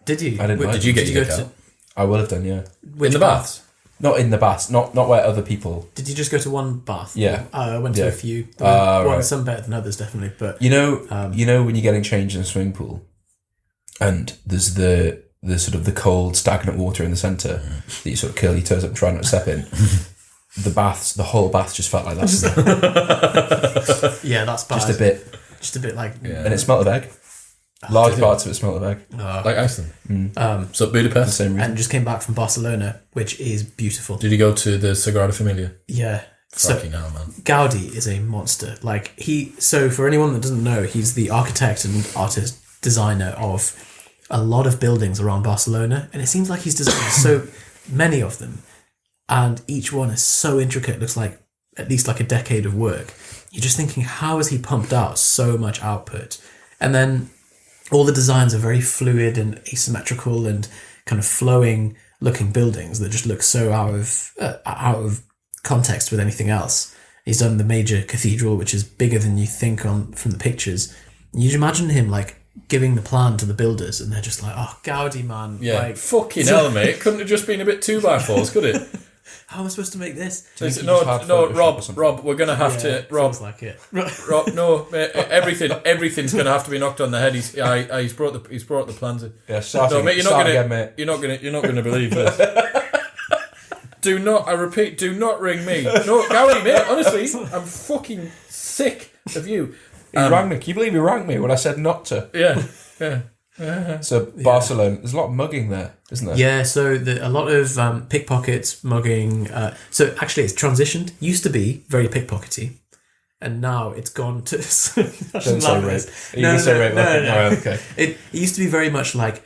[SPEAKER 2] Did you?
[SPEAKER 3] I didn't.
[SPEAKER 1] Did you get your dick out?
[SPEAKER 3] I would have done, yeah.
[SPEAKER 1] In the baths?
[SPEAKER 3] Not in the baths, not where other people.
[SPEAKER 2] Did you just go to one bath?
[SPEAKER 3] Yeah,
[SPEAKER 2] I went to a few. One some better than others, definitely. But
[SPEAKER 3] you know when you're getting changed in a swimming pool, and there's the sort of the cold stagnant water in the centre that you sort of curl your toes up and try not to step in. The whole bath just felt like that.
[SPEAKER 2] Yeah, that's bad.
[SPEAKER 3] Just a bit
[SPEAKER 2] just a bit like
[SPEAKER 3] And it smelled of egg. Large parts of it smelled of egg.
[SPEAKER 1] Like Iceland. So Budapest.
[SPEAKER 3] Same reason.
[SPEAKER 2] and just came back from Barcelona, which is beautiful.
[SPEAKER 1] Did you go to the Sagrada Familia?
[SPEAKER 2] Yeah. So
[SPEAKER 1] Fucking hell, man.
[SPEAKER 2] Gaudi is a monster. Like so for anyone that doesn't know, he's the architect and artist designer of a lot of buildings around Barcelona, and it seems like he's designed so many of them, and each one is so intricate. It looks like at least like a decade of work. You're just thinking, how has he pumped out so much output? And then all the designs are very fluid and asymmetrical and kind of flowing looking buildings that just look so out of context with anything else. He's done the major cathedral, which is bigger than you think from the pictures. You'd imagine him like giving the plan to the builders, and they're just like, "Oh, Gaudi, man!"
[SPEAKER 1] Yeah,
[SPEAKER 2] like,
[SPEAKER 1] fucking hell, mate. Couldn't have just been a bit 2x4s, could it?
[SPEAKER 2] How am I supposed to make this?
[SPEAKER 1] No, Rob, we're gonna have to. Rob,
[SPEAKER 2] feels like it.
[SPEAKER 1] Rob, no, mate, everything's gonna have to be knocked on the head. He's brought the plans in.
[SPEAKER 3] Yeah, start
[SPEAKER 1] No, mate,
[SPEAKER 3] again, mate.
[SPEAKER 1] You're not gonna believe this. Do not, I repeat, do not ring me. No, Gary, mate, honestly, I'm fucking sick of you.
[SPEAKER 3] He rang me. Can you believe he rang me when I said not to?
[SPEAKER 1] Yeah.
[SPEAKER 3] So Barcelona, there's a lot of mugging there, isn't there?
[SPEAKER 2] Yeah, so a lot of pickpockets, mugging. So actually, it's transitioned. Used to be very pickpockety, and now it's gone to.
[SPEAKER 3] Don't say rape. You can say rape.
[SPEAKER 2] No.
[SPEAKER 3] Oh, okay.
[SPEAKER 2] It used to be very much like.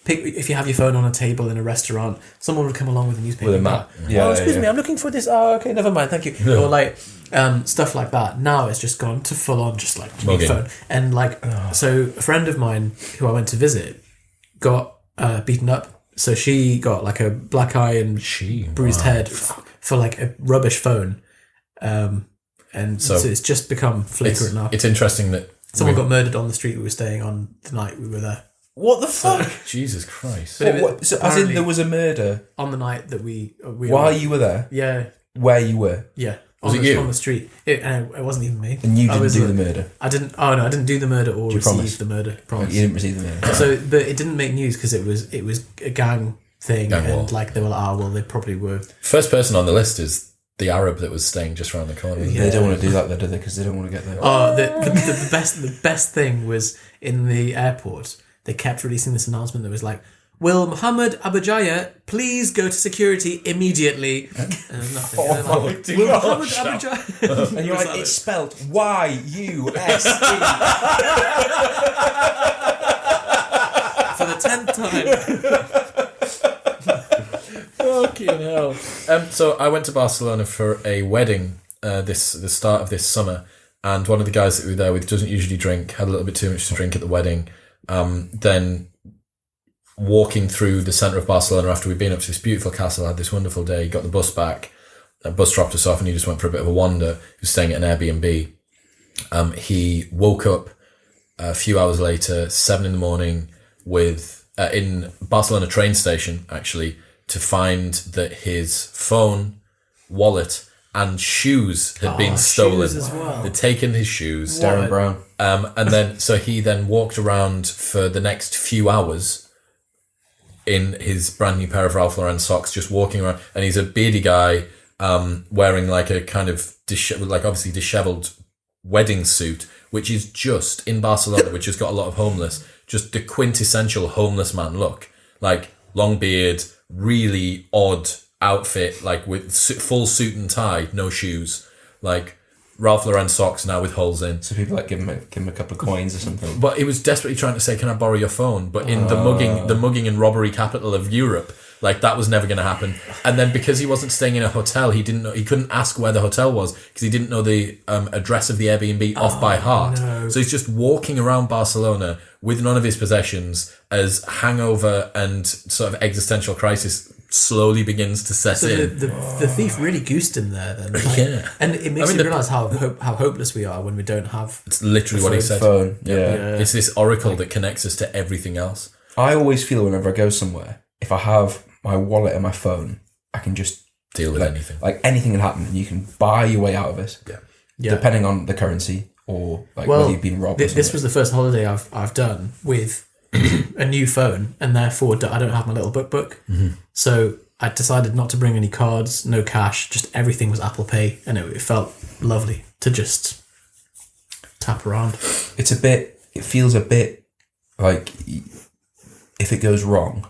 [SPEAKER 2] If you have your phone on a table in a restaurant, someone would come along with a newspaper.
[SPEAKER 3] With a map. Yeah,
[SPEAKER 2] excuse me, I'm looking for this. Oh, okay, never mind, thank you.
[SPEAKER 1] Yeah.
[SPEAKER 2] Or like stuff like that. Now it's just gone to full on, just like
[SPEAKER 1] Mugging.
[SPEAKER 2] phone. And like, so a friend of mine who I went to visit got beaten up. So she got like a black eye and bruised head for like a rubbish phone. And so it's just become flagrant now.
[SPEAKER 1] It's interesting that
[SPEAKER 2] Someone got murdered on the street we were staying on the night we were there.
[SPEAKER 3] What the fuck?
[SPEAKER 1] Jesus Christ.
[SPEAKER 3] What, so as in there was a murder
[SPEAKER 2] on the night that we
[SPEAKER 3] while you were there?
[SPEAKER 2] Yeah.
[SPEAKER 3] Where you were?
[SPEAKER 2] Yeah.
[SPEAKER 1] Was it you?
[SPEAKER 2] On the street. It wasn't even me.
[SPEAKER 3] And you didn't do the murder?
[SPEAKER 2] I didn't. Oh no, I didn't do the murder or receive
[SPEAKER 3] promise?
[SPEAKER 2] the murder. Promise.
[SPEAKER 3] You didn't receive the murder.
[SPEAKER 2] So, but it didn't make news because it was a gang thing,
[SPEAKER 1] Gang war.
[SPEAKER 2] and like they were like, oh well, they probably were.
[SPEAKER 1] First person on the list is the Arab that was staying just around the corner.
[SPEAKER 2] Yeah.
[SPEAKER 3] They don't want to do that though, do they? Because they don't want to get there.
[SPEAKER 2] Oh, the best thing was in the airport. They kept releasing this announcement that was like, "Will Muhammad Abujaya please go to security immediately?" And nothing. And then, like, Will Muhammad Abujaya?
[SPEAKER 3] And you're like, it's spelled Y-U-S-E.
[SPEAKER 2] For the 10th time.
[SPEAKER 1] Fucking hell. So I went to Barcelona for a wedding the start of this summer, and one of the guys that we were there with doesn't usually drink, had a little bit too much to drink at the wedding. Then walking through the centre of Barcelona after we'd been up to this beautiful castle, had this wonderful day, got the bus back, a bus dropped us off, and he just went for a bit of a wander. He was staying at an Airbnb. He woke up a few hours later, 7 a.m, with in Barcelona train station, actually, to find that his phone, wallet, and shoes had been stolen.
[SPEAKER 2] Shoes as well.
[SPEAKER 1] They'd taken his shoes.
[SPEAKER 3] Darren Brown.
[SPEAKER 1] And then, so he then walked around for the next few hours in his brand new pair of Ralph Lauren socks, just walking around. And he's a beardy guy, wearing like a kind of obviously disheveled wedding suit, which is just in Barcelona, which has got a lot of homeless, just the quintessential homeless man look, like long beard, really odd outfit, like with full suit and tie, no shoes, like Ralph Lauren socks now with holes in.
[SPEAKER 3] So people like give him a couple of coins or something.
[SPEAKER 1] But he was desperately trying to say, "Can I borrow your phone?" But in the mugging and robbery capital of Europe, like that was never going to happen. And then because he wasn't staying in a hotel, he couldn't ask where the hotel was because he didn't know the address of the Airbnb off by heart.
[SPEAKER 2] No.
[SPEAKER 1] So he's just walking around Barcelona with none of his possessions as hangover and sort of existential crisis slowly begins to set in.
[SPEAKER 2] The thief really goosed him there then. Like,
[SPEAKER 1] Yeah.
[SPEAKER 2] And it makes you realise how hopeless we are when we don't have...
[SPEAKER 1] It's literally what he said.
[SPEAKER 3] Phone. Yeah.
[SPEAKER 1] It's this oracle that connects us to everything else.
[SPEAKER 3] I always feel whenever I go somewhere, if I have my wallet and my phone, I can just
[SPEAKER 1] Deal with anything.
[SPEAKER 3] Like anything can happen and you can buy your way out of it.
[SPEAKER 1] Yeah.
[SPEAKER 3] Depending on the currency or like whether you've been robbed or something.
[SPEAKER 2] This was the first holiday I've done with a new phone, and therefore I don't have my little book.
[SPEAKER 1] Mm-hmm.
[SPEAKER 2] So I decided not to bring any cards, no cash, just everything was Apple Pay, and it felt lovely to just tap around.
[SPEAKER 3] It feels a bit like if it goes wrong,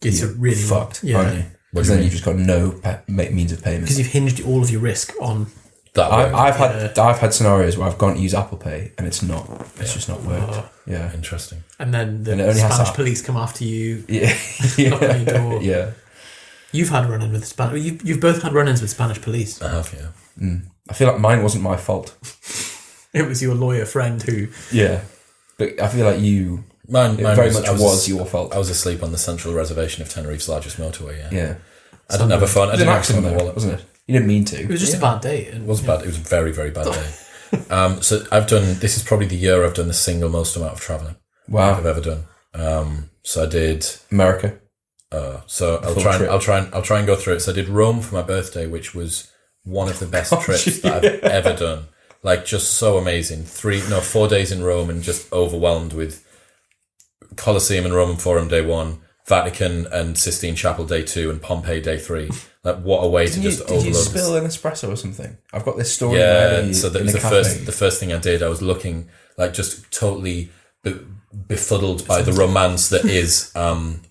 [SPEAKER 2] It's
[SPEAKER 3] you're
[SPEAKER 2] really
[SPEAKER 3] fucked,
[SPEAKER 2] wrong.
[SPEAKER 3] aren't you? Because then you've just got no means of payment.
[SPEAKER 2] Because you've hinged all of your risk on
[SPEAKER 1] that.
[SPEAKER 3] I've had scenarios where I've gone to use Apple Pay and it's just not worked. Yeah,
[SPEAKER 1] interesting.
[SPEAKER 2] And then the
[SPEAKER 3] And it only has
[SPEAKER 2] Spanish
[SPEAKER 3] to-
[SPEAKER 2] police come after you.
[SPEAKER 3] yeah,
[SPEAKER 2] Knock on your door.
[SPEAKER 3] yeah.
[SPEAKER 2] You've had run-in with Spanish. You've both had run-ins with Spanish police.
[SPEAKER 1] I have, yeah.
[SPEAKER 3] I feel like mine wasn't my fault.
[SPEAKER 2] It was your lawyer friend who.
[SPEAKER 3] Yeah, but I feel like
[SPEAKER 1] Mine
[SPEAKER 3] very much was your fault.
[SPEAKER 1] I was asleep on the central reservation of Tenerife's largest motorway. Yeah.
[SPEAKER 3] Yeah,
[SPEAKER 1] I didn't have a phone. I
[SPEAKER 3] it was
[SPEAKER 1] didn't
[SPEAKER 3] an
[SPEAKER 1] have a phone in
[SPEAKER 3] accident,
[SPEAKER 1] the
[SPEAKER 3] though,
[SPEAKER 1] wallet.
[SPEAKER 3] wasn't it? You didn't mean to.
[SPEAKER 2] It was just a bad day.
[SPEAKER 1] It was bad. It was a very, very bad day. So I've done. This is probably the year I've done the single most amount of traveling I've ever done. So I did
[SPEAKER 3] America.
[SPEAKER 1] So I'll try and go through it. So I did Rome for my birthday, which was one of the best trips that I've ever done. Like, just so amazing. 4 days in Rome and just overwhelmed with Colosseum and Roman Forum day 1, Vatican and Sistine Chapel day 2, and Pompeii day 3. Like, what a way to just overload.
[SPEAKER 3] Did you spill an espresso or something? I've got this story.
[SPEAKER 1] Yeah, so that was the first thing I did. I was looking like just totally befuddled by the romance that is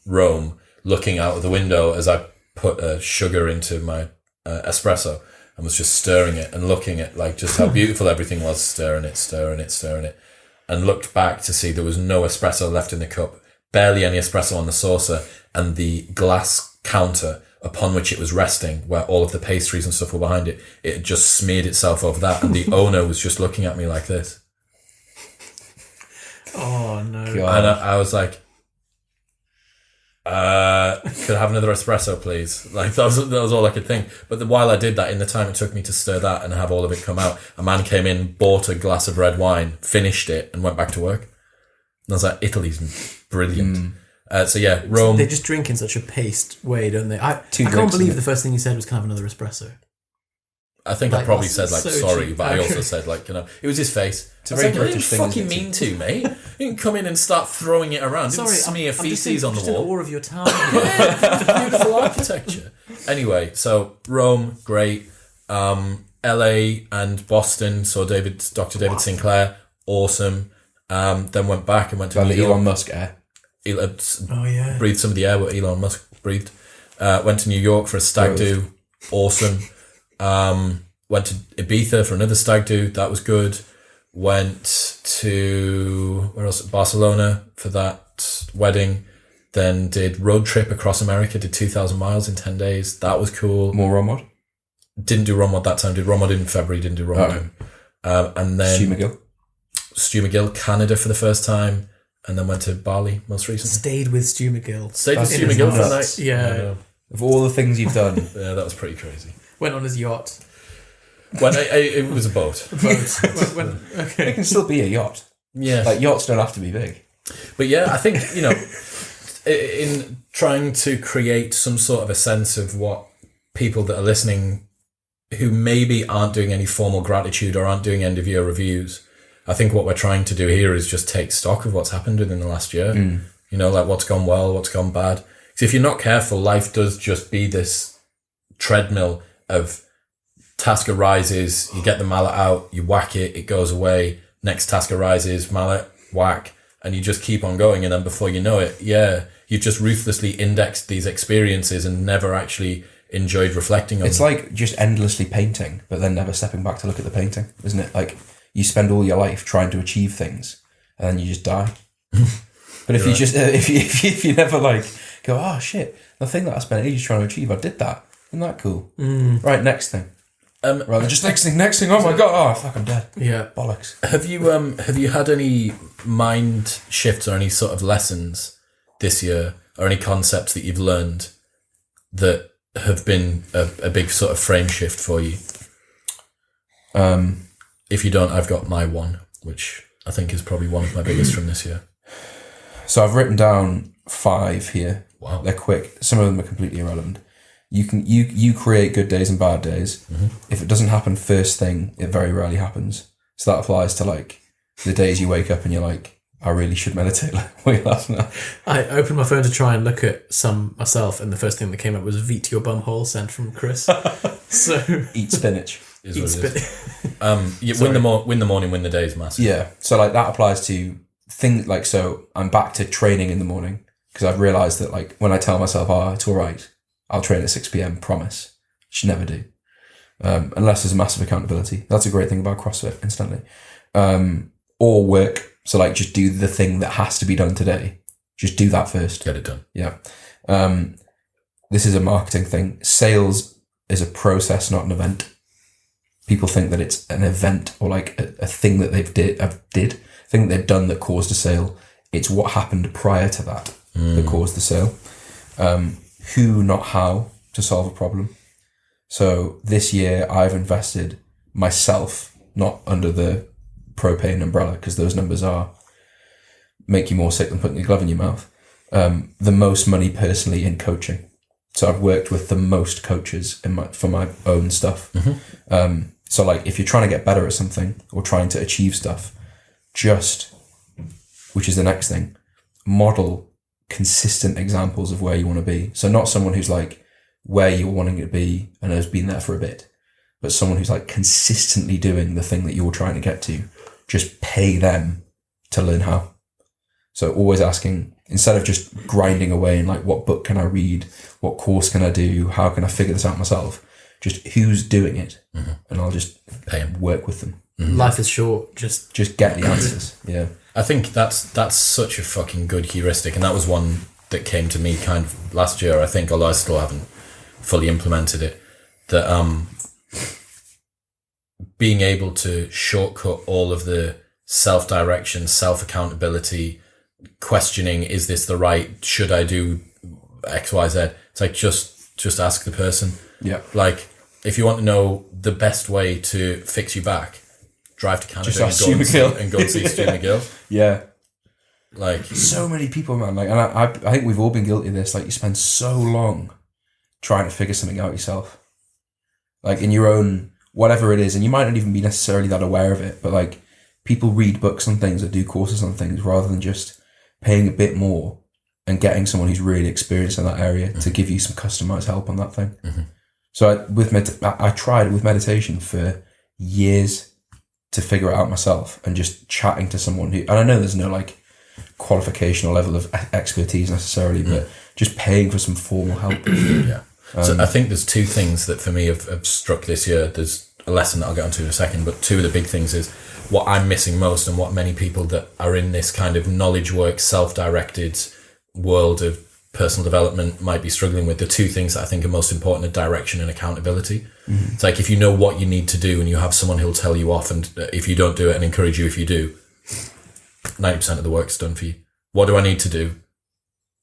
[SPEAKER 1] Rome, looking out of the window as I put sugar into my espresso and was just stirring it and looking at like just how beautiful everything was, stirring it, and looked back to see there was no espresso left in the cup, barely any espresso on the saucer, and the glass counter upon which it was resting, where all of the pastries and stuff were behind it, it had just smeared itself over that, and the owner was just looking at me like this.
[SPEAKER 2] Oh no!
[SPEAKER 3] God.
[SPEAKER 1] And I was like, could I have another espresso, please? Like that was all I could think. But while I did that, in the time it took me to stir that and have all of it come out, a man came in, bought a glass of red wine, finished it, and went back to work. And I was like, Italy's brilliant. So yeah, Rome.
[SPEAKER 2] They just drink in such a paced way, don't they? I can't
[SPEAKER 3] drinks,
[SPEAKER 2] believe
[SPEAKER 3] isn't
[SPEAKER 2] the first thing you said was, "Can I have another espresso?"
[SPEAKER 1] I think I
[SPEAKER 2] Like,
[SPEAKER 1] probably
[SPEAKER 2] that's
[SPEAKER 1] said like
[SPEAKER 2] so
[SPEAKER 1] sorry,
[SPEAKER 2] cheap.
[SPEAKER 1] but I
[SPEAKER 2] Okay.
[SPEAKER 1] also said like, it was his face.
[SPEAKER 3] It's a
[SPEAKER 1] I was
[SPEAKER 3] very
[SPEAKER 1] like,
[SPEAKER 3] British
[SPEAKER 1] I
[SPEAKER 3] thing,
[SPEAKER 1] didn't fucking
[SPEAKER 3] isn't it?
[SPEAKER 1] mean to, mate. You didn't come in and start throwing it around. Didn't smear feces on the
[SPEAKER 2] just in
[SPEAKER 1] wall.
[SPEAKER 2] awe of your town.
[SPEAKER 1] Beautiful architecture. Anyway, so Rome, great. LA and Boston, saw Dr. David Sinclair, awesome. Then went back and went to
[SPEAKER 3] Like
[SPEAKER 1] New
[SPEAKER 3] the
[SPEAKER 1] York.
[SPEAKER 3] Elon Musk air.
[SPEAKER 2] Oh yeah.
[SPEAKER 1] Breathed some of the air what Elon Musk breathed. Went to New York for a stag do, awesome. Went to Ibiza for another stag do, that was good. Went to where else? Barcelona for that wedding. Then did road trip across America, did 2,000 miles in 10 days. That was cool.
[SPEAKER 3] More Romod.
[SPEAKER 1] Didn't do Romod that time. Did Romod in February. Didn't do Romod. And then Stu McGill, Canada for the first time, and then went to Bali most recently.
[SPEAKER 2] Stayed with Stu McGill.
[SPEAKER 1] Stayed with
[SPEAKER 3] That's
[SPEAKER 1] Stu McGill for a
[SPEAKER 3] nuts.
[SPEAKER 1] night.
[SPEAKER 2] Yeah.
[SPEAKER 3] Of all the things you've done,
[SPEAKER 1] Yeah, that was pretty crazy.
[SPEAKER 2] Went on his yacht.
[SPEAKER 1] When it was a boat.
[SPEAKER 3] it can still be a yacht.
[SPEAKER 1] Yeah.
[SPEAKER 3] Like yachts don't have to be big.
[SPEAKER 1] But yeah, I think, in trying to create some sort of a sense of what people that are listening who maybe aren't doing any formal gratitude or aren't doing end of year reviews, I think what we're trying to do here is just take stock of what's happened within the last year. Like what's gone well, what's gone bad. Because if you're not careful, life does just be this treadmill of task arises, you get the mallet out, you whack it, it goes away, next task arises, mallet, whack, and you just keep on going, and then before you know it, you've just ruthlessly indexed these experiences and never actually enjoyed reflecting on
[SPEAKER 3] It's
[SPEAKER 1] them.
[SPEAKER 3] like just endlessly painting, but then never stepping back to look at the painting, isn't it? Like you spend all your life trying to achieve things, and then you just die. But if you just if you never like go, oh shit, the thing that I spent ages trying to achieve, I did that. Isn't that cool? Right, next thing. Rather than just next thing. Oh my god! Oh fuck, I'm dead.
[SPEAKER 2] Yeah.
[SPEAKER 3] Bollocks.
[SPEAKER 1] Have you had any mind shifts or any sort of lessons this year, or any concepts that you've learned that have been a big sort of frame shift for you? If you don't, I've got my one, which I think is probably one of my biggest from this year.
[SPEAKER 3] So I've written down 5 here.
[SPEAKER 1] Wow.
[SPEAKER 3] They're quick. Some of them are completely irrelevant. You create good days and bad days. If it doesn't happen first thing, it very rarely happens. So that applies to like the days you wake up and you're like, I really should meditate like last night.
[SPEAKER 2] I opened my phone to try and look at some myself, and the first thing that came up was "Veet your bum hole" sent from Chris. So
[SPEAKER 3] Eat spinach.
[SPEAKER 1] is what it is. Win the morning, win the day is massive.
[SPEAKER 3] Yeah. So like that applies to things like, so I'm back to training in the morning because I've realised that like when I tell myself, oh, it's all right, I'll train at 6 p.m, promise. Should never do. Unless there's massive accountability. That's a great thing about CrossFit, incidentally. Or work. So like just do the thing that has to be done today. Just do that first.
[SPEAKER 1] Get it done.
[SPEAKER 3] Yeah. This is a marketing thing. Sales is a process, not an event. People think that it's an event or like a thing that thing that they've done that caused a sale. It's what happened prior to that that caused the sale. Who, not how, to solve a problem. So this year I've invested myself, not under the Propane umbrella, because those numbers make you more sick than putting a glove in your mouth. The most money personally in coaching. So I've worked with the most coaches for my own stuff. Mm-hmm. So like if you're trying to get better at something or trying to achieve stuff, which is the next thing, model consistent examples of where you want to be. So not someone who's like where you're wanting to be and has been there for a bit, but someone who's like consistently doing the thing that you're trying to get to. Just pay them to learn how. So always asking, instead of just grinding away and like, what book can I read? What course can I do? How can I figure this out myself? Just who's doing it? Mm-hmm. And I'll just pay them, work with them.
[SPEAKER 2] Mm-hmm. Life is short. Just
[SPEAKER 3] get the answers. Yeah.
[SPEAKER 1] I think that's such a fucking good heuristic. And that was one that came to me kind of last year, I think, although I still haven't fully implemented it, that being able to shortcut all of the self-direction, self-accountability, questioning, is this the right, should I do X, Y, Z? It's like, just ask the person.
[SPEAKER 3] Yeah.
[SPEAKER 1] Like, if you want to know the best way to fix your back, drive to Canada and go and see Stu McGill.
[SPEAKER 3] Yeah.
[SPEAKER 1] Like,
[SPEAKER 3] so many people, man. Like, and I think we've all been guilty of this. Like, you spend so long trying to figure something out yourself. Like, in your own, whatever it is, and you might not even be necessarily that aware of it, but like, people read books on things or do courses on things rather than just paying a bit more and getting someone who's really experienced in that area to give you some customized help on that thing. Mm-hmm. So I tried with meditation for years to figure it out myself, and just chatting to someone who, and I know there's no like qualification or level of expertise necessarily, but just paying for some formal help.
[SPEAKER 1] Yeah. So I think there's two things that for me have struck this year. There's a lesson that I'll get onto in a second, but two of the big things is what I'm missing most, and what many people that are in this kind of knowledge work, self-directed world of personal development might be struggling with. The two things that I think are most important are direction and accountability. Mm-hmm. It's like, if you know what you need to do and you have someone who'll tell you off, and if you don't do it and encourage you if you do, 90% of the work's done for you. What do I need to do?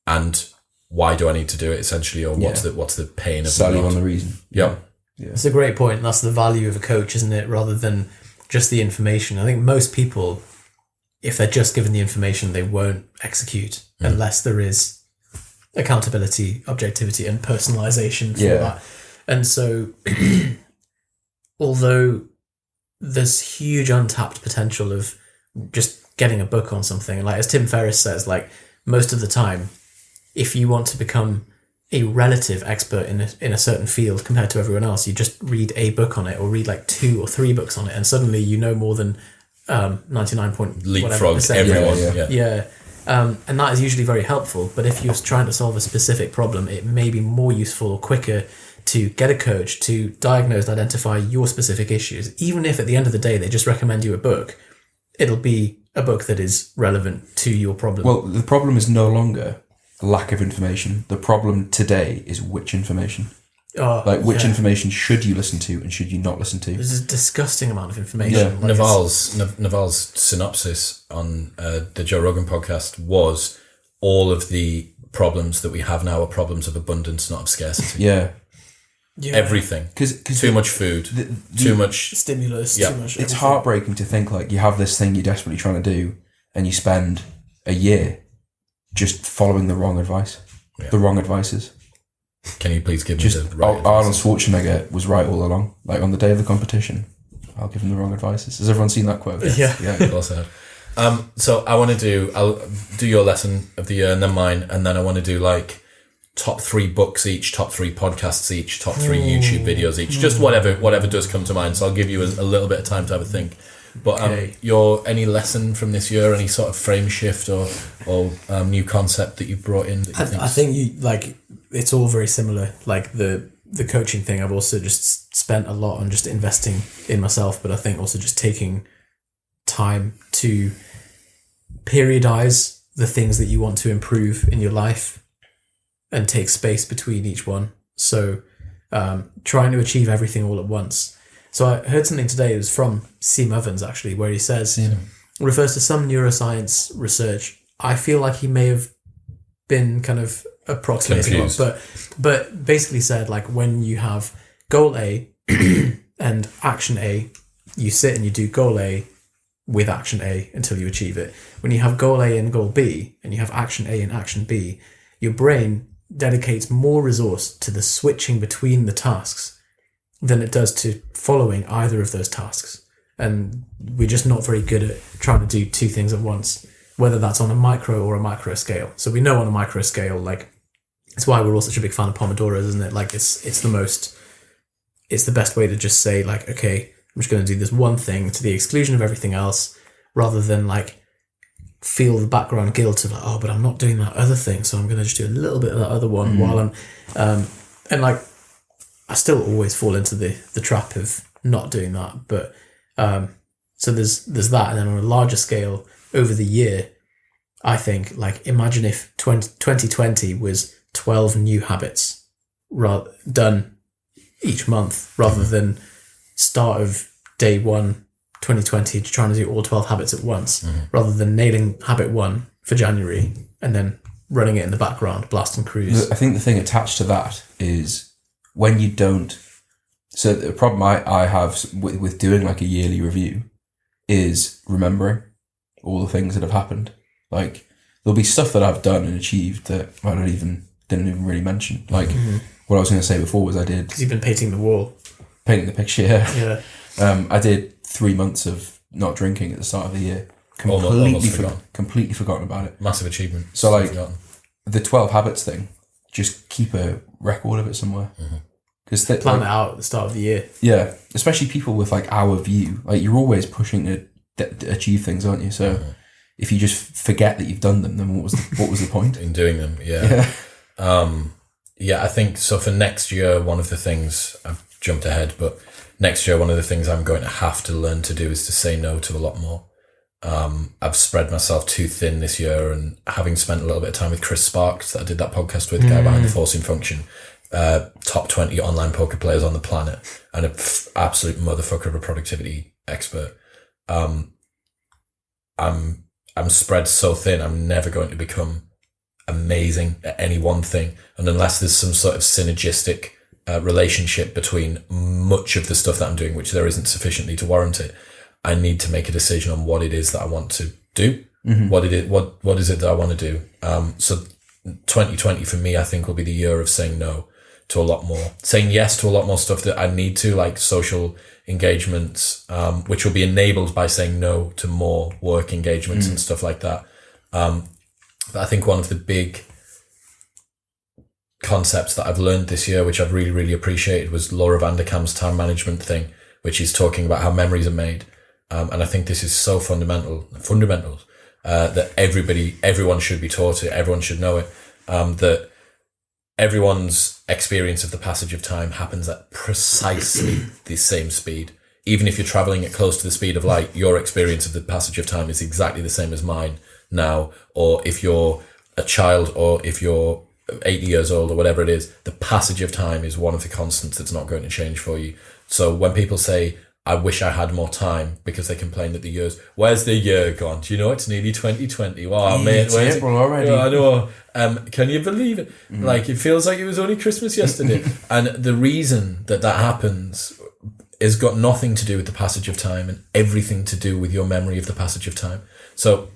[SPEAKER 1] And why do I need to do it, essentially? Or what's the pain of
[SPEAKER 3] sell you on the reason.
[SPEAKER 1] Yeah.
[SPEAKER 2] It's a great point. And that's the value of a coach, isn't it? Rather than just the information. I think most people, if they're just given the information, they won't execute unless there is accountability, objectivity, and personalization for that. And so, although there's huge untapped potential of just getting a book on something, and like as Tim Ferriss says, like most of the time, if you want to become a relative expert in a certain field compared to everyone else, you just read a book on it, or read like 2 or 3 books on it, and suddenly you know more than
[SPEAKER 1] 99.leapfrogs everyone.
[SPEAKER 2] Yeah. And that is usually very helpful. But if you're trying to solve a specific problem, it may be more useful or quicker to get a coach to diagnose and identify your specific issues. Even if at the end of the day they just recommend you a book, it'll be a book that is relevant to your problem.
[SPEAKER 3] Well, the problem is no longer a lack of information. The problem today is which information. Which information should you listen to and should you not listen to?
[SPEAKER 2] There's a disgusting amount of information.
[SPEAKER 1] Yeah. Naval's synopsis on the Joe Rogan podcast was, all of the problems that we have now are problems of abundance, not of scarcity.
[SPEAKER 3] Yeah.
[SPEAKER 1] Everything. Cause too much food, too much
[SPEAKER 2] stimulus, too much.
[SPEAKER 3] It's heartbreaking to think like you have this thing you're desperately trying to do, and you spend a year just following the wrong advice. Yeah. The wrong advices.
[SPEAKER 1] Can you please give me the right advice?
[SPEAKER 3] Arnold Schwarzenegger was right all along. Like on the day of the competition, I'll give him the wrong advices. Has everyone seen that quote?
[SPEAKER 2] Yeah,
[SPEAKER 1] of course I have. So I'll do your lesson of the year and then mine, and then I want to do like top 3 books each, top 3 podcasts each, top 3 YouTube videos each, just whatever does come to mind. So I'll give you a little bit of time to have a think. But any lesson from this year, any sort of frame shift or new concept that you've brought in? That you
[SPEAKER 2] I think you like it's all very similar. Like the coaching thing, I've also just spent a lot on just investing in myself, but I think also just taking time to periodize the things that you want to improve in your life and take space between each one. So trying to achieve everything all at once. So I heard something today, it was from Sim Ovens actually, where he says, refers to some neuroscience research. I feel like he may have been kind of approximating it, but basically said like when you have goal A and action A, you sit and you do goal A with action A until you achieve it. When you have goal A and goal B and you have action A and action B, your brain dedicates more resource to the switching between the tasks than it does to following either of those tasks. And we're just not very good at trying to do 2 things at once, whether that's on a micro or a macro scale. So we know on a micro scale, like, it's why we're all such a big fan of Pomodoros, isn't it? Like it's the best way to just say like, okay, I'm just going to do this one thing to the exclusion of everything else, rather than like feel the background guilt of like, oh, but I'm not doing that other thing, so I'm going to just do a little bit of that other one while I'm, and like, I still always fall into the trap of not doing that. But so there's that, and then on a larger scale over the year, I think like imagine if 2020 was 12 new habits done each month, rather than start of day 1 2020 trying to do all 12 habits at once, rather than nailing habit 1 for January and then running it in the background, blast and cruise.
[SPEAKER 3] I think the thing attached to that is when you don't. So the problem I have with doing like a yearly review is remembering all the things that have happened. Like there'll be stuff that I've done and achieved that I didn't even really mention. Like what I was going to say before was I did,
[SPEAKER 2] because you've been painting the wall,
[SPEAKER 3] painting the picture. Yeah. I did 3 months of not drinking at the start of the year. Completely forgotten about it.
[SPEAKER 1] Massive achievement.
[SPEAKER 3] So like the 12 habits thing, just keep a record of it somewhere. Because
[SPEAKER 2] plan it out at the start of the year.
[SPEAKER 3] Yeah, especially people with like our view, like you're always pushing to achieve things, aren't you? So if you just forget that you've done them, then what was the point
[SPEAKER 1] in doing them? I think so. For next year, one of the things, I've jumped ahead, but next year, one of the things I'm going to have to learn to do is to say no to a lot more. I've spread myself too thin this year, and having spent a little bit of time with Chris Sparks, that I did that podcast with, the guy behind the Forcing Function, top 20 online poker players on the planet, and an absolute motherfucker of a productivity expert. I'm spread so thin, I'm never going to become amazing at any one thing. And unless there's some sort of synergistic relationship between much of the stuff that I'm doing, which there isn't sufficiently to warrant it, I need to make a decision on what it is that I want to do. What is it that I want to do? So 2020 for me, I think, will be the year of saying no to a lot more, saying yes to a lot more stuff that I need to, like social engagements, which will be enabled by saying no to more work engagements and stuff like that. But I think one of the big concepts that I've learned this year, which I've really, really appreciated, was Laura Vanderkam's time management thing, which is talking about how memories are made. And I think this is so fundamental, that everyone should be taught it, everyone should know it, that everyone's experience of the passage of time happens at precisely the same speed. Even if you're traveling at close to the speed of light, your experience of the passage of time is exactly the same as mine now. Or if you're a child, or if you're 80 years old, or whatever it is, the passage of time is one of the constants that's not going to change for you. So when people say, I wish I had more time, because they complain that the years, where's the year gone? Do you know it's nearly 2020? Wow, mate, where's
[SPEAKER 3] April already?
[SPEAKER 1] Yeah, I know. Can you believe it? Like, it feels like it was only Christmas yesterday. And the reason that happens has got nothing to do with the passage of time, and everything to do with your memory of the passage of time. So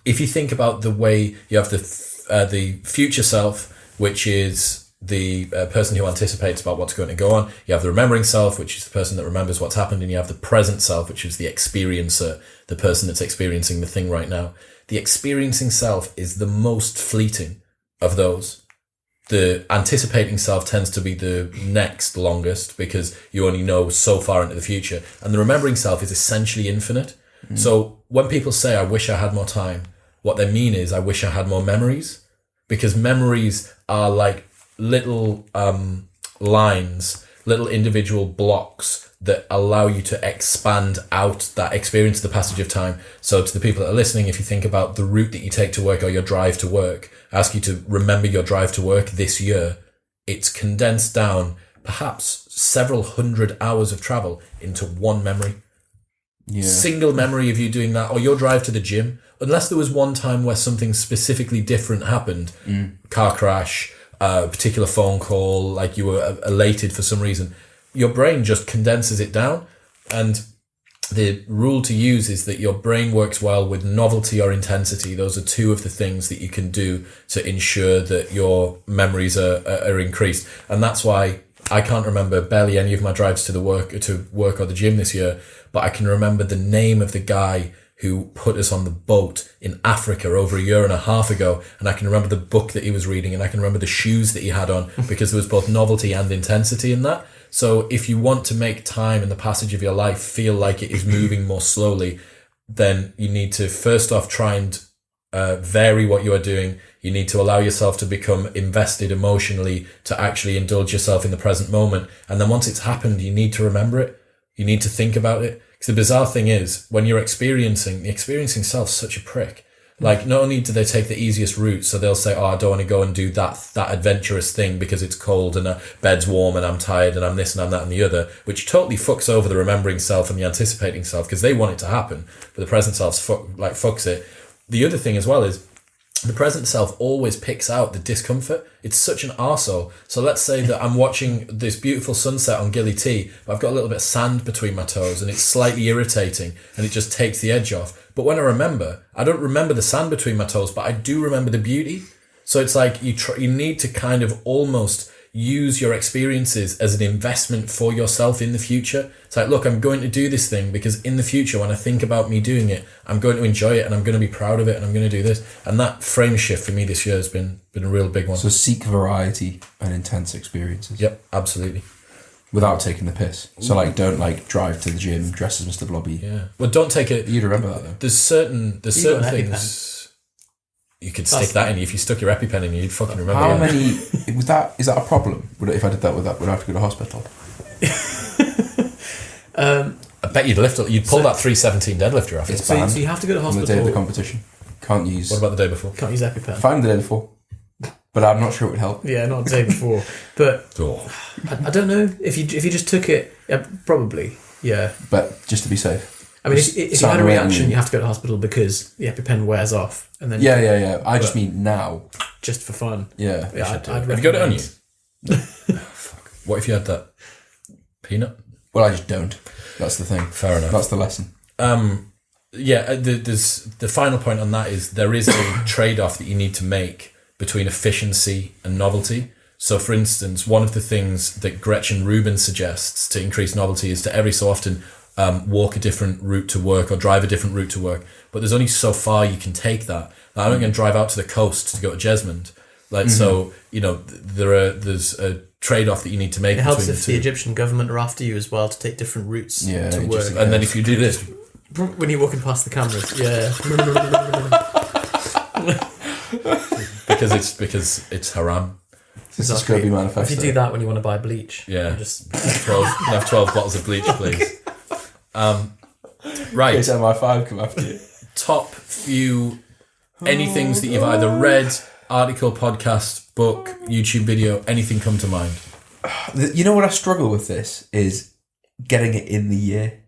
[SPEAKER 1] if you think about the way you have the future self, which is the person who anticipates about what's going to go on. You have the remembering self, which is the person that remembers what's happened. And you have the present self, which is the experiencer, the person that's experiencing the thing right now. The experiencing self is the most fleeting of those. the anticipating self tends to be the next longest because you only know so far into the future. And the remembering self is essentially infinite. So when people say, I wish I had more time, what they mean is, I wish I had more memories, because memories are like little lines, little individual blocks that allow you to expand out that experience, the passage of time. So to the people that are listening, if you think about the route that you take to work or your drive to work, I ask you to remember your drive to work this year. It's condensed down perhaps several hundred hours of travel into one memory. Yeah. Single memory of you doing that, or your drive to the gym, unless there was one time where something specifically different happened, car crash, a particular phone call, like you were elated for some reason, your brain just condenses it down. And the rule to use is that your brain works well with novelty or intensity. Those are two of the things that you can do to ensure that your memories are increased. And that's why I can't remember barely any of my drives to work or the gym this year, but I can remember the name of the guy who put us on the boat in Africa over a year and a half ago. And I can remember the book that he was reading, and I can remember the shoes that he had on, because there was both novelty and intensity in that. So if you want to make time in the passage of your life feel like it is moving more slowly, then you need to first off try and vary what you are doing. You need to allow yourself to become invested emotionally, to actually indulge yourself in the present moment. And then once it's happened, you need to remember it. You need to think about it. Because the bizarre thing is, when you're experiencing self's such a prick. Like, not only do they take the easiest route, so they'll say, oh, I don't want to go and do that adventurous thing because it's cold and the bed's warm and I'm tired and I'm this and I'm that and the other, which totally fucks over the remembering self and the anticipating self, because they want it to happen, but the present self fucks it. The other thing as well is, the present self always picks out the discomfort. It's such an arsehole. So let's say that I'm watching this beautiful sunset on Gilly T, but I've got a little bit of sand between my toes and it's slightly irritating and it just takes the edge off. But when I don't remember the sand between my toes, but I do remember the beauty. So it's like you need to kind of almost use your experiences as an investment for yourself in the future. It's like, look, I'm going to do this thing because in the future, when I think about me doing it, I'm going to enjoy it and I'm going to be proud of it and I'm going to do this. And that frame shift for me this year has been a real big one.
[SPEAKER 3] So seek variety and intense experiences.
[SPEAKER 1] Yep, absolutely.
[SPEAKER 3] Without taking the piss. So don't drive to the gym dressed as Mr. Blobby.
[SPEAKER 1] Yeah. Well, don't take it.
[SPEAKER 3] You'd remember that though.
[SPEAKER 1] There's certain things. You could stick that in. If you stuck your EpiPen in, you'd fucking remember.
[SPEAKER 3] How many? Is that a problem? If I did that, would I have to go to hospital?
[SPEAKER 1] I bet you'd pull that 317 deadlifter off.
[SPEAKER 2] It's banned. So you have to go to hospital
[SPEAKER 3] on the day of the competition. Can't use.
[SPEAKER 1] What about the day before?
[SPEAKER 2] Can't use EpiPen.
[SPEAKER 3] Fine, the day before, but I'm not sure it would help.
[SPEAKER 2] Yeah, not the day before. But I don't know if you just took it. Probably, yeah.
[SPEAKER 3] But just to be safe.
[SPEAKER 2] I mean, if you had a reaction, you have to go to hospital because the EpiPen wears off, and then
[SPEAKER 3] yeah. I just mean now,
[SPEAKER 2] just for fun.
[SPEAKER 3] Yeah.
[SPEAKER 2] I'd
[SPEAKER 1] have you got it on you? Fuck. What if you had that peanut?
[SPEAKER 3] Well, I just don't. That's the thing.
[SPEAKER 1] Fair enough.
[SPEAKER 3] That's the lesson.
[SPEAKER 1] There's the final point on that is there is a trade-off that you need to make between efficiency and novelty. So, for instance, one of the things that Gretchen Rubin suggests to increase novelty is to every so often walk a different route to work or drive a different route to work. But there's only so far you can take that. Like, I'm going to drive out to the coast to go to Jesmond. So, there's a trade-off that you need to make.
[SPEAKER 2] It helps if the Egyptian government are after you as well to take different routes to work.
[SPEAKER 1] And then if you do this...
[SPEAKER 2] When you're walking past the cameras,
[SPEAKER 1] because it's haram.
[SPEAKER 3] This is Scobie Manifesto.
[SPEAKER 2] If you do that when you want to buy bleach,
[SPEAKER 1] just have 12 bottles of bleach, please. Right.
[SPEAKER 3] In case MI5 come after you.
[SPEAKER 1] Top few any things that you've either read, article, podcast, book, YouTube video, anything come to mind?
[SPEAKER 3] You know what I struggle with this is getting it in the year.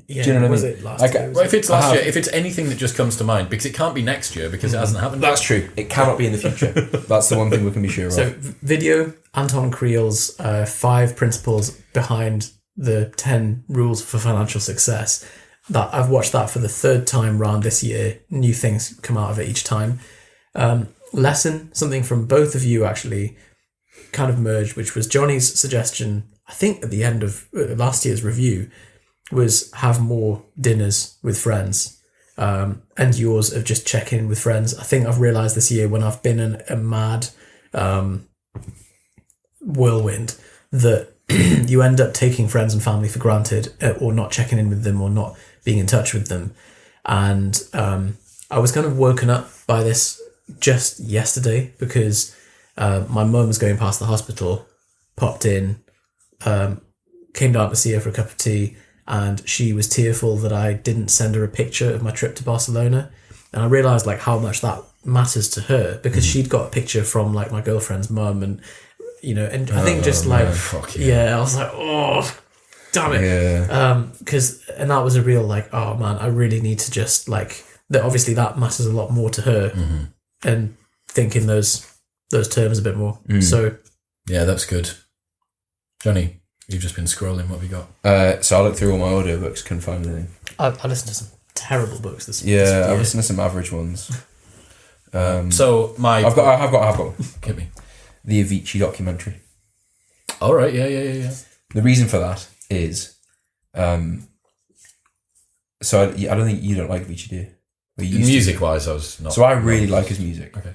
[SPEAKER 2] Yeah,
[SPEAKER 3] do you know what I mean?
[SPEAKER 2] It last year?
[SPEAKER 1] Well, if it's last year, if it's anything that just comes to mind, because it can't be next year because it hasn't happened.
[SPEAKER 3] That's true. It cannot be in the future. That's the one thing we can be sure of.
[SPEAKER 2] So, video, Anton Creel's 5 principles behind the 10 rules for financial success. That I've watched that for the 3rd time round this year. New things come out of it each time. Lesson, something from both of you actually kind of merged, which was Johnny's suggestion, I think at the end of last year's review, was have more dinners with friends, and yours of just check in with friends. I think I've realised this year when I've been in a mad whirlwind that you end up taking friends and family for granted, or not checking in with them, or not being in touch with them. And I was kind of woken up by this just yesterday because my mum was going past the hospital, popped in, came down to see her for a cup of tea, and she was tearful that I didn't send her a picture of my trip to Barcelona. And I realised like how much that matters to her, because she'd got a picture from like my girlfriend's mum, and you know, and I think just like, I was like, oh, damn it.
[SPEAKER 3] Yeah.
[SPEAKER 2] And that was a real like, oh man, I really need to just like, that obviously that matters a lot more to her, and think in those terms a bit more. So
[SPEAKER 1] yeah, that's good. Johnny, you've just been scrolling. What have you got?
[SPEAKER 3] So I looked through all my audiobooks, couldn't find anything.
[SPEAKER 2] I listened to some terrible books this
[SPEAKER 3] Yeah,
[SPEAKER 2] this
[SPEAKER 3] I
[SPEAKER 2] year.
[SPEAKER 3] listened to some average ones.
[SPEAKER 1] So
[SPEAKER 3] I've got one.
[SPEAKER 1] Hit me.
[SPEAKER 3] The Avicii Documentary.
[SPEAKER 1] All right, yeah.
[SPEAKER 3] The reason for that is, so I don't think you don't like Avicii, do you? Well, you used to.
[SPEAKER 1] Music-wise, I was not.
[SPEAKER 3] So I really like his music.
[SPEAKER 1] Okay.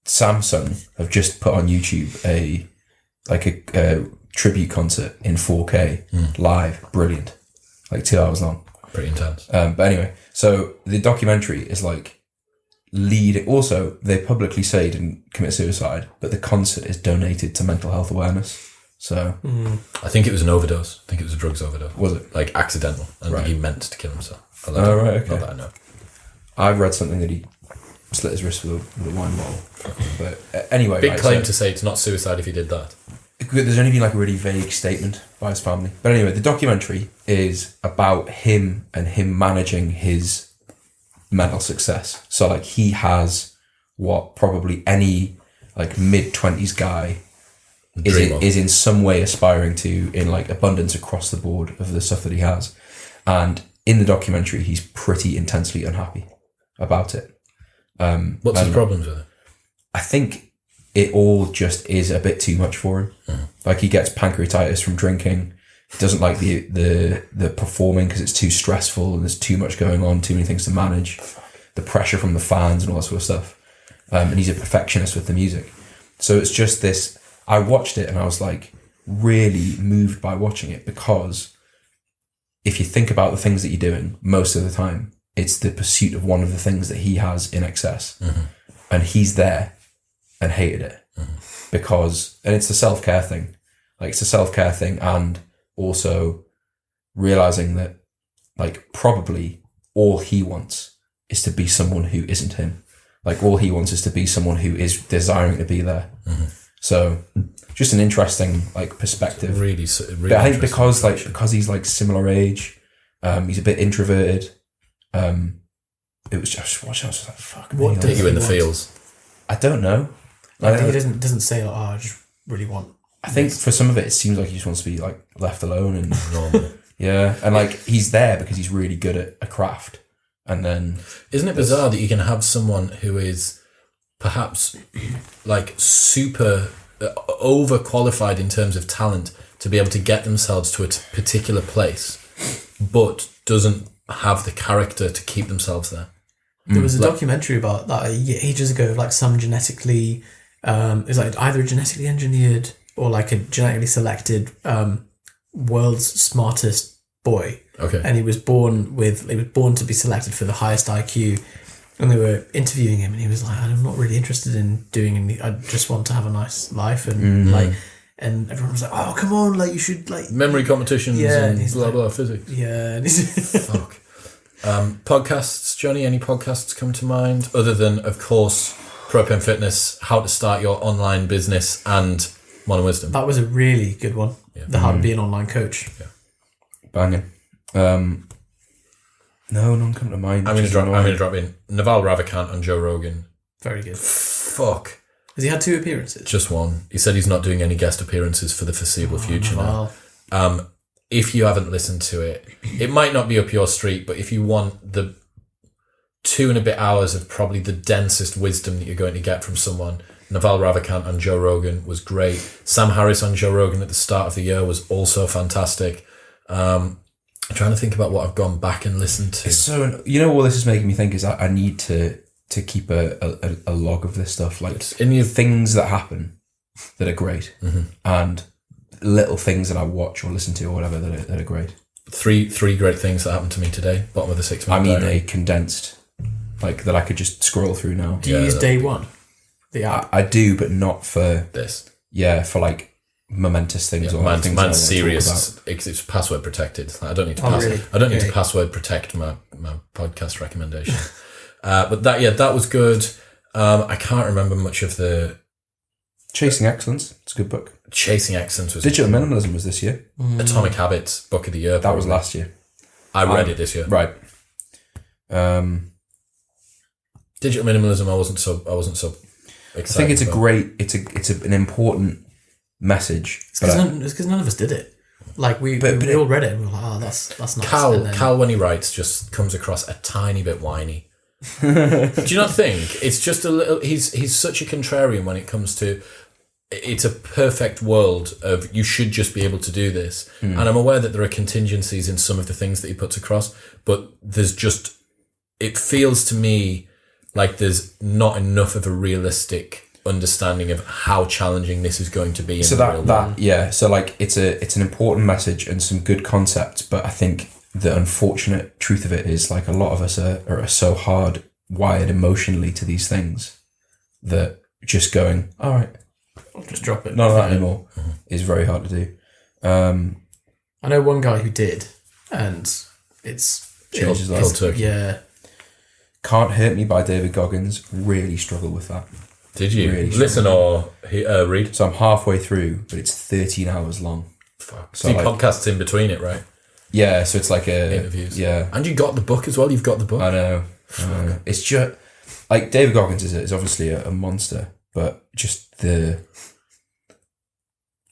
[SPEAKER 3] Samsung have just put on YouTube a tribute concert in 4K live, brilliant, like 2 hours long.
[SPEAKER 1] Pretty intense.
[SPEAKER 3] But anyway, so the documentary is like also they publicly say he didn't commit suicide, but the concert is donated to mental health awareness. So
[SPEAKER 1] I think it was an overdose. I think it was a drugs overdose.
[SPEAKER 3] Was it?
[SPEAKER 1] Like accidental. And
[SPEAKER 3] Right.
[SPEAKER 1] he meant to kill himself.
[SPEAKER 3] Right, okay.
[SPEAKER 1] Not that I know.
[SPEAKER 3] I've read something that he slit his wrist with a wine bottle. But anyway,
[SPEAKER 1] Big
[SPEAKER 3] right,
[SPEAKER 1] claim
[SPEAKER 3] so
[SPEAKER 1] to say it's not suicide if he did that.
[SPEAKER 3] there's only been like a really vague statement by his family. But anyway, the documentary is about him and him managing his mental success. So like he has what probably any like mid-20s guy is in some way aspiring to, in like abundance across the board of the stuff that he has. And in the documentary, he's pretty intensely unhappy about it.
[SPEAKER 1] What's his problems with it?
[SPEAKER 3] I think it all just is a bit too much for him. Like he gets pancreatitis from drinking. He doesn't like the performing because it's too stressful and there's too much going on, too many things to manage. The pressure from the fans and all that sort of stuff. And he's a perfectionist with the music. So it's just this. I watched it and I was like really moved by watching it, because if you think about the things that you're doing, most of the time, it's the pursuit of one of the things that he has in excess. And he's there and hated it because, and it's the self-care thing. Like it's a self-care thing, and also realizing that like probably all he wants is to be someone who isn't him. Like all he wants is to be someone who is desiring to be there. So just an interesting like perspective.
[SPEAKER 1] Really
[SPEAKER 3] but I think because he's like similar age, he's a bit introverted. It was just watching. I was like, "Fuck me!"
[SPEAKER 2] What
[SPEAKER 1] Take you in the feels.
[SPEAKER 3] I don't know.
[SPEAKER 2] Like, he doesn't say, "Oh, I just really want."
[SPEAKER 3] I think for some of it seems like he just wants to be like left alone and
[SPEAKER 1] Normal.
[SPEAKER 3] yeah, and like he's there because he's really good at a craft. And then
[SPEAKER 1] Isn't it bizarre that you can have someone who is perhaps like super overqualified in terms of talent to be able to get themselves to a particular place, but doesn't have the character to keep themselves there?
[SPEAKER 2] There was a documentary about that ages ago, like some genetically, it was like either a genetically engineered or like a genetically selected world's smartest boy.
[SPEAKER 1] Okay.
[SPEAKER 2] And he was born to be selected for the highest IQ. And they were interviewing him, and he was like, "I'm not really interested in doing anything. I just want to have a nice life." And and everyone was like, "Oh, come on! Like you should like
[SPEAKER 1] Memory competitions and
[SPEAKER 2] he's
[SPEAKER 1] blah
[SPEAKER 2] like,
[SPEAKER 1] blah physics."
[SPEAKER 2] Yeah, and he's
[SPEAKER 1] Fuck. Podcasts, Johnny, any podcasts come to mind other than, of course, Propane Fitness, How to Start Your Online Business, and Modern Wisdom?
[SPEAKER 2] that was a really good one.
[SPEAKER 1] Yeah.
[SPEAKER 2] The How to Be an Online Coach.
[SPEAKER 1] Yeah.
[SPEAKER 3] banging. No, none come to mind.
[SPEAKER 1] I'm gonna drop in Naval Ravikant and Joe Rogan.
[SPEAKER 2] Very good.
[SPEAKER 1] Fuck.
[SPEAKER 2] Has he had 2 appearances?
[SPEAKER 1] Just one. He said he's not doing any guest appearances for the foreseeable future now.
[SPEAKER 2] Well,
[SPEAKER 1] If you haven't listened to it, it might not be up your street, but if you want the 2 and a bit hours of probably the densest wisdom that you're going to get from someone, Naval Ravikant on Joe Rogan was great. Sam Harris on Joe Rogan at the start of the year was also fantastic. I'm trying to think about what I've gone back and listened to.
[SPEAKER 3] So, you know what this is making me think is I need to to keep a log of this stuff, like
[SPEAKER 1] in your
[SPEAKER 3] things that happen that are great, and little things that I watch or listen to or whatever that are great.
[SPEAKER 1] Three great things that happened to me today. Bottom of the 6 month.
[SPEAKER 3] I mean,
[SPEAKER 1] diary.
[SPEAKER 3] a condensed, like that I could just scroll through now.
[SPEAKER 2] Do you use Day One? The app.
[SPEAKER 3] I do, but not for
[SPEAKER 1] this.
[SPEAKER 3] Yeah, for like momentous things or things.
[SPEAKER 1] Mine's serious. It's password protected. I don't need to
[SPEAKER 2] Really?
[SPEAKER 1] I don't need to password protect my podcast recommendation. But that was good. I can't remember much of the
[SPEAKER 3] Chasing Excellence. It's a good book.
[SPEAKER 1] Chasing Excellence was
[SPEAKER 3] Digital Minimalism was this year.
[SPEAKER 1] Atomic Habits book of the year.
[SPEAKER 3] That was last year.
[SPEAKER 1] I read it this year.
[SPEAKER 3] Right.
[SPEAKER 1] Digital Minimalism. I wasn't so excited.
[SPEAKER 3] I think it's a great. It's an important message.
[SPEAKER 2] It's because none of us did it. Like we all read it and we were like, oh, that's nice.
[SPEAKER 1] Cal when he writes just comes across a tiny bit whiny. Do you not think it's just a little? He's such a contrarian when it comes to. It's a perfect world of you should just be able to do this, and I'm aware that there are contingencies in some of the things that he puts across, but there's just it feels to me like there's not enough of a realistic understanding of how challenging this is going to be.
[SPEAKER 3] So so like it's an important message and some good concepts, but I think the unfortunate truth of it is like a lot of us are so hard wired emotionally to these things that just going, all right,
[SPEAKER 2] I'll just drop it.
[SPEAKER 3] None of that anymore is very hard to do.
[SPEAKER 2] I know one guy who did, and it's
[SPEAKER 3] changed his life.
[SPEAKER 2] Yeah.
[SPEAKER 3] Can't Hurt Me by David Goggins. Really struggle with that.
[SPEAKER 1] Did you
[SPEAKER 3] really
[SPEAKER 1] listen or read?
[SPEAKER 3] So I'm halfway through, but it's 13 hours long.
[SPEAKER 1] Fuck. So podcasts in between it, right?
[SPEAKER 3] Yeah, so it's like
[SPEAKER 1] interviews.
[SPEAKER 3] Yeah,
[SPEAKER 1] and you got the book as well. You've got the book.
[SPEAKER 3] I know. It's just like David Goggins is obviously a monster, but just the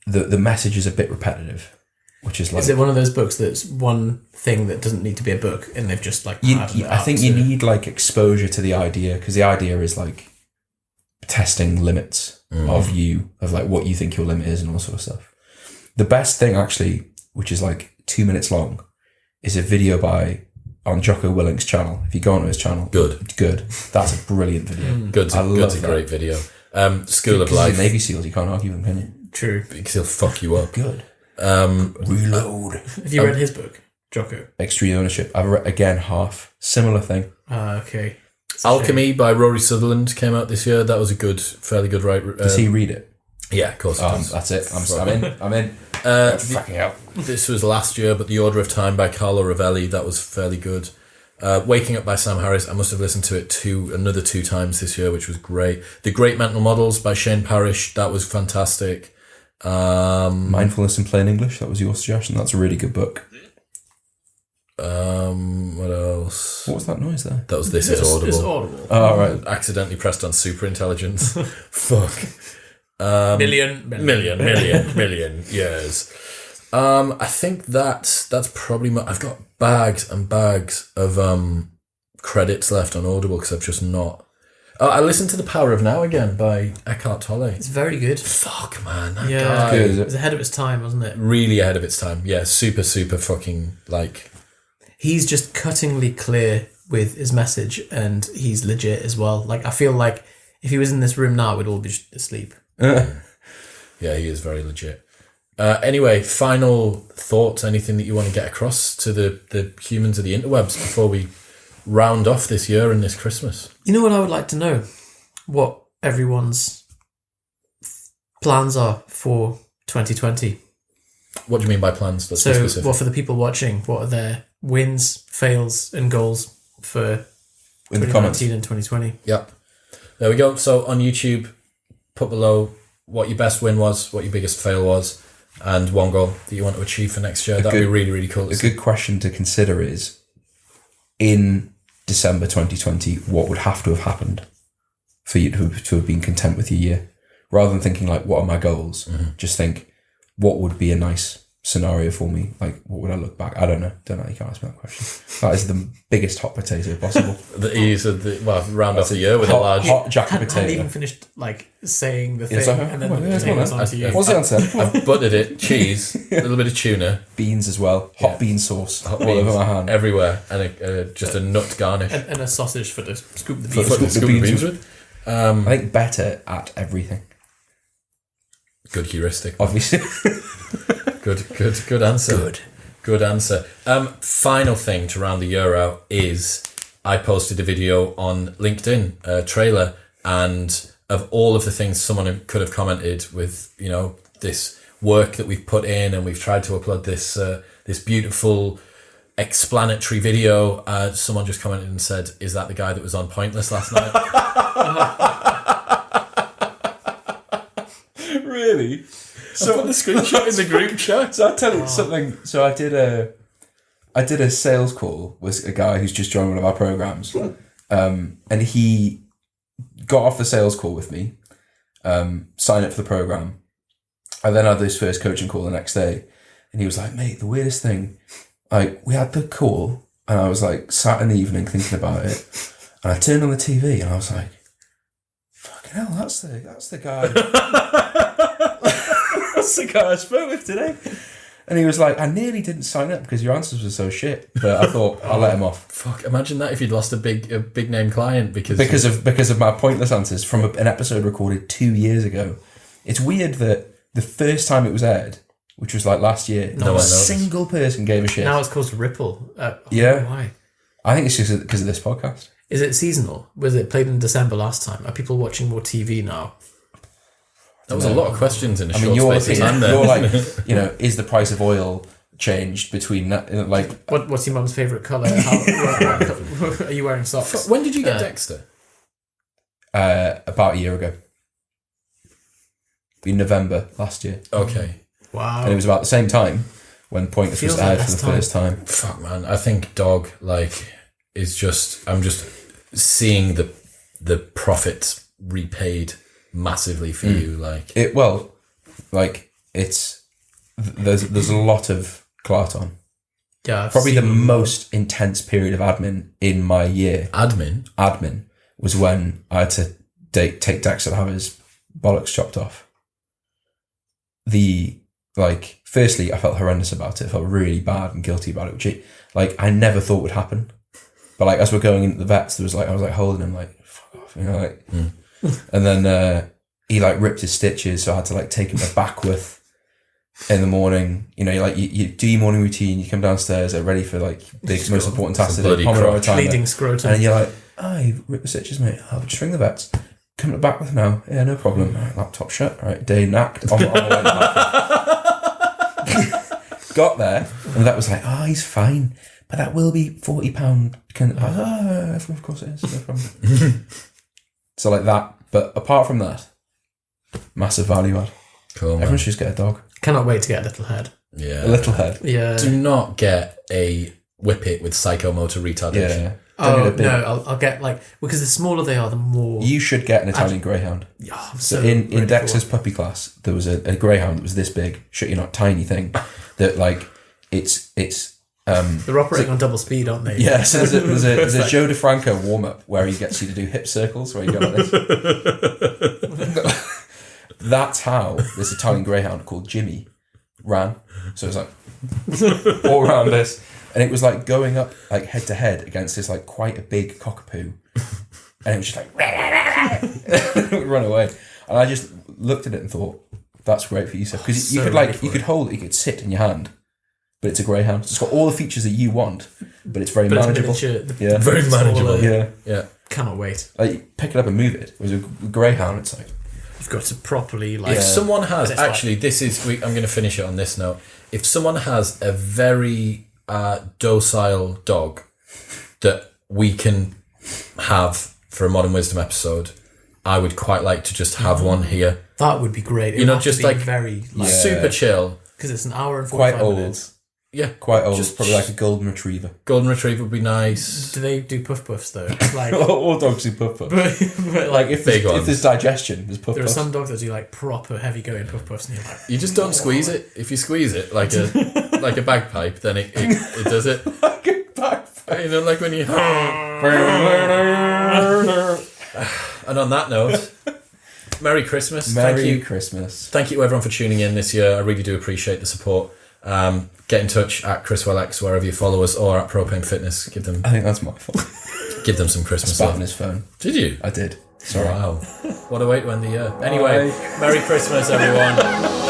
[SPEAKER 3] message is a bit repetitive, which is like.
[SPEAKER 2] Is it one of those books that's one thing that doesn't need to be a book, and they've just like?
[SPEAKER 3] I think you need like exposure to the idea, because the idea is like testing limits of like what you think your limit is and all sort of stuff. The best thing actually, which is like 2 minutes long, is a video on Jocko Willink's channel. If you go onto his channel,
[SPEAKER 1] good.
[SPEAKER 3] That's a brilliant video.
[SPEAKER 1] Good's a great video. School of Life.
[SPEAKER 3] Navy SEALs, you can't argue them, can you?
[SPEAKER 2] True,
[SPEAKER 1] because he'll fuck you up.
[SPEAKER 3] Good. Reload.
[SPEAKER 2] Have you read his book, Jocko?
[SPEAKER 3] Extreme Ownership. I've read again half. Similar thing.
[SPEAKER 2] Okay.
[SPEAKER 1] Alchemy by Rory Sutherland came out this year. That was fairly good write.
[SPEAKER 3] Does he read it?
[SPEAKER 1] Yeah, of course.
[SPEAKER 3] That's it. I'm in. Fucking hell.
[SPEAKER 1] This was last year, but The Order of Time by Carlo Rovelli, that was fairly good. Waking Up by Sam Harris, I must have listened to it another 2 times this year, which was great. The Great Mental Models by Shane Parrish, that was fantastic.
[SPEAKER 3] Mindfulness in Plain English, that was your suggestion. That's a really good book.
[SPEAKER 1] What else?
[SPEAKER 3] What was that noise there?
[SPEAKER 1] That was This Is Audible.
[SPEAKER 2] It's Audible.
[SPEAKER 3] Oh, right.
[SPEAKER 1] Accidentally pressed on super intelligence. Fuck.
[SPEAKER 2] Million
[SPEAKER 1] years. I think that's probably I've got bags and bags of credits left on Audible because I've just not. I listened to The Power of Now again by Eckhart Tolle.
[SPEAKER 2] It's very good.
[SPEAKER 1] Fuck, man, that
[SPEAKER 2] Yeah,
[SPEAKER 1] guy.
[SPEAKER 3] Good, is
[SPEAKER 2] it was ahead of its time, wasn't it?
[SPEAKER 1] Really ahead of its time. Yeah, super fucking like.
[SPEAKER 2] He's just cuttingly clear with his message, and he's legit as well. Like, I feel like if he was in this room now, we'd all be asleep.
[SPEAKER 1] Yeah, he is very legit. Anyway, final thoughts, anything that you want to get across to the humans of the interwebs before we round off this year and this Christmas?
[SPEAKER 2] You know what I would like to know? What everyone's plans are for 2020.
[SPEAKER 1] What do you mean by plans? Let's be specific.
[SPEAKER 2] Well, for the people watching, what are their wins, fails, and goals for 2019 and 2020?
[SPEAKER 1] Yep. There we go. So on YouTube, put below what your best win was, what your biggest fail was, and one goal that you want to achieve for next year. That'd be really, really cool.
[SPEAKER 3] A good question to consider is, in December 2020, what would have to have happened for you to have been content with your year? Rather than thinking like, what are my goals? Just think, what would be a nice scenario for me, like what would I look back? I don't know. You can't ask me that question. That is the biggest hot potato possible.
[SPEAKER 1] The ease of round off the year with a large
[SPEAKER 3] hot jacket potato.
[SPEAKER 2] Hadn't even finished like saying the thing,
[SPEAKER 3] It's like,
[SPEAKER 2] and then
[SPEAKER 3] come on,
[SPEAKER 2] the
[SPEAKER 3] yeah, come on,
[SPEAKER 2] potatoes
[SPEAKER 3] man.
[SPEAKER 2] onto you.
[SPEAKER 3] What's the answer?
[SPEAKER 1] I've buttered it, cheese, a little bit of tuna,
[SPEAKER 3] Beans as well. Hot bean sauce all
[SPEAKER 1] beans
[SPEAKER 3] over my hand.
[SPEAKER 1] everywhere, and just a nut garnish.
[SPEAKER 2] And a sausage for to scoop the
[SPEAKER 3] For
[SPEAKER 2] beans.
[SPEAKER 3] the
[SPEAKER 1] Scoop the beans with.
[SPEAKER 3] I think better at everything.
[SPEAKER 1] Good heuristic.
[SPEAKER 3] Obviously.
[SPEAKER 1] Good answer. Good answer. Final thing to round the year out is I posted a video on LinkedIn, a trailer, and of all of the things someone could have commented with, this work that we've put in, and we've tried to upload this beautiful explanatory video. Someone just commented and said, "Is that the guy that was on Pointless last night?"
[SPEAKER 3] Really?
[SPEAKER 1] So I put the screenshot in the group chat.
[SPEAKER 3] So I'll tell you something. So I did a sales call with a guy who's just joined one of our programs, and he got off the sales call with me, signed up for the program. I then had this first coaching call the next day, and he was like, "Mate, the weirdest thing, like we had the call, and I was like sat in the evening thinking about it, and I turned on the TV, and I was like, fucking hell, that's the guy." That's the guy I spoke with today. And he was like, "I nearly didn't sign up because your answers were so shit, but I thought I'll let him off."
[SPEAKER 1] Fuck! Imagine that if you'd lost a big name client because
[SPEAKER 3] of my pointless answers from an episode recorded 2 years ago. It's weird that the first time it was aired, which was like last year, not a single person gave a shit.
[SPEAKER 2] Now it's caused a ripple.
[SPEAKER 3] Yeah.
[SPEAKER 2] Why?
[SPEAKER 3] I think it's just because of this podcast.
[SPEAKER 2] Is it seasonal? Was it played in December last time? Are people watching more TV now?
[SPEAKER 1] That was a lot of questions in a short
[SPEAKER 3] you're
[SPEAKER 1] space of time there.
[SPEAKER 3] You're like, is the price of oil changed between that? Like,
[SPEAKER 2] what's your mum's favourite colour? Are you wearing socks?
[SPEAKER 1] When did you get Dexter?
[SPEAKER 3] About a year ago. In November last year.
[SPEAKER 1] Okay.
[SPEAKER 2] Wow.
[SPEAKER 3] And it was about the same time when Pointless was aired for the first time.
[SPEAKER 1] Fuck, man. I think Dog, is just... I'm just seeing the profits repaid massively for you. There's a lot of Clarton.
[SPEAKER 2] Yeah,
[SPEAKER 3] probably the most intense period of admin in my year. Admin was when I had to take Dexter to have his bollocks chopped off. Firstly, I felt horrendous about it. I felt really bad and guilty about it, which I never thought would happen. But as we're going into the vets, I was holding him fuck off, and then he ripped his stitches, so I had to take him to Backworth in the morning. You do your morning routine, you come downstairs, they're ready for big, most important task of the day,
[SPEAKER 2] bleeding scrotum,
[SPEAKER 3] and you're you ripped the stitches, mate. I'll just ring the vets. Come to Backworth now. Yeah, no problem. All right, laptop shut. All right, day knacked. On my way back. Got there, and that was he's fine, but that will be £40. Of course it is. No problem. So that, but apart from that, massive value add.
[SPEAKER 1] Cool.
[SPEAKER 3] Everyone should just get a dog.
[SPEAKER 2] Cannot wait to get a little head.
[SPEAKER 1] Yeah.
[SPEAKER 3] A little head.
[SPEAKER 2] Yeah.
[SPEAKER 1] Do not get a whippet with psychomotor retardation.
[SPEAKER 3] Yeah.
[SPEAKER 2] No, I'll get because the smaller they are, the more.
[SPEAKER 3] You should get an Italian Greyhound.
[SPEAKER 2] Oh,
[SPEAKER 3] so in Dexter's puppy class, there was a Greyhound that was this big, shit you not, tiny thing that it's
[SPEAKER 2] they're operating on double speed, aren't they?
[SPEAKER 3] Yeah, so there's a Joe DeFranco warm up where he gets you to do hip circles where you go like this. That's how this Italian Greyhound called Jimmy ran. So it was all around this. And it was going up head to head against this quite a big cockapoo. And it was just it would run away. And I just looked at it and thought, that's great for Yusef. Because you could hold it, you could sit in your hand. But it's a Greyhound. It's got all the features that you want, but it's very manageable.
[SPEAKER 1] Very manageable. Yeah.
[SPEAKER 2] Cannot wait.
[SPEAKER 3] Pick it up and move it. It was a Greyhound. It's
[SPEAKER 2] you've got to properly
[SPEAKER 1] If someone has I'm going to finish it on this note. If someone has a very docile dog that we can have for a Modern Wisdom episode, I would quite like to just have one here.
[SPEAKER 2] That would be great.
[SPEAKER 1] Just very
[SPEAKER 2] super
[SPEAKER 1] chill
[SPEAKER 2] because it's an hour and 45 minutes.
[SPEAKER 1] Yeah,
[SPEAKER 3] quite old. Probably like a golden retriever.
[SPEAKER 1] Golden retriever would be nice.
[SPEAKER 2] Do they do puff puffs though? Like,
[SPEAKER 3] all dogs do puff puffs.
[SPEAKER 2] but
[SPEAKER 3] Like if there's digestion, there's puff
[SPEAKER 2] there
[SPEAKER 3] puffs.
[SPEAKER 2] are some dogs that do like proper heavy going puff puffs, and you're like,
[SPEAKER 1] You just don't squeeze it. If you squeeze it like a bagpipe, then it does it.
[SPEAKER 3] Like a bagpipe.
[SPEAKER 1] You know, like when you. And on that note, Merry Christmas.
[SPEAKER 3] Merry Christmas.
[SPEAKER 1] Thank you everyone for tuning in this year. I really do appreciate the support. Get in touch at ChrisWellX wherever you follow us, or at Propane Fitness.
[SPEAKER 3] I think that's my fault.
[SPEAKER 1] Give them some Christmas
[SPEAKER 3] Spat
[SPEAKER 1] love.
[SPEAKER 3] on his phone.
[SPEAKER 1] Did you?
[SPEAKER 3] I did. Sorry.
[SPEAKER 1] Wow. What a way to end the year. Anyway, Merry Christmas everyone.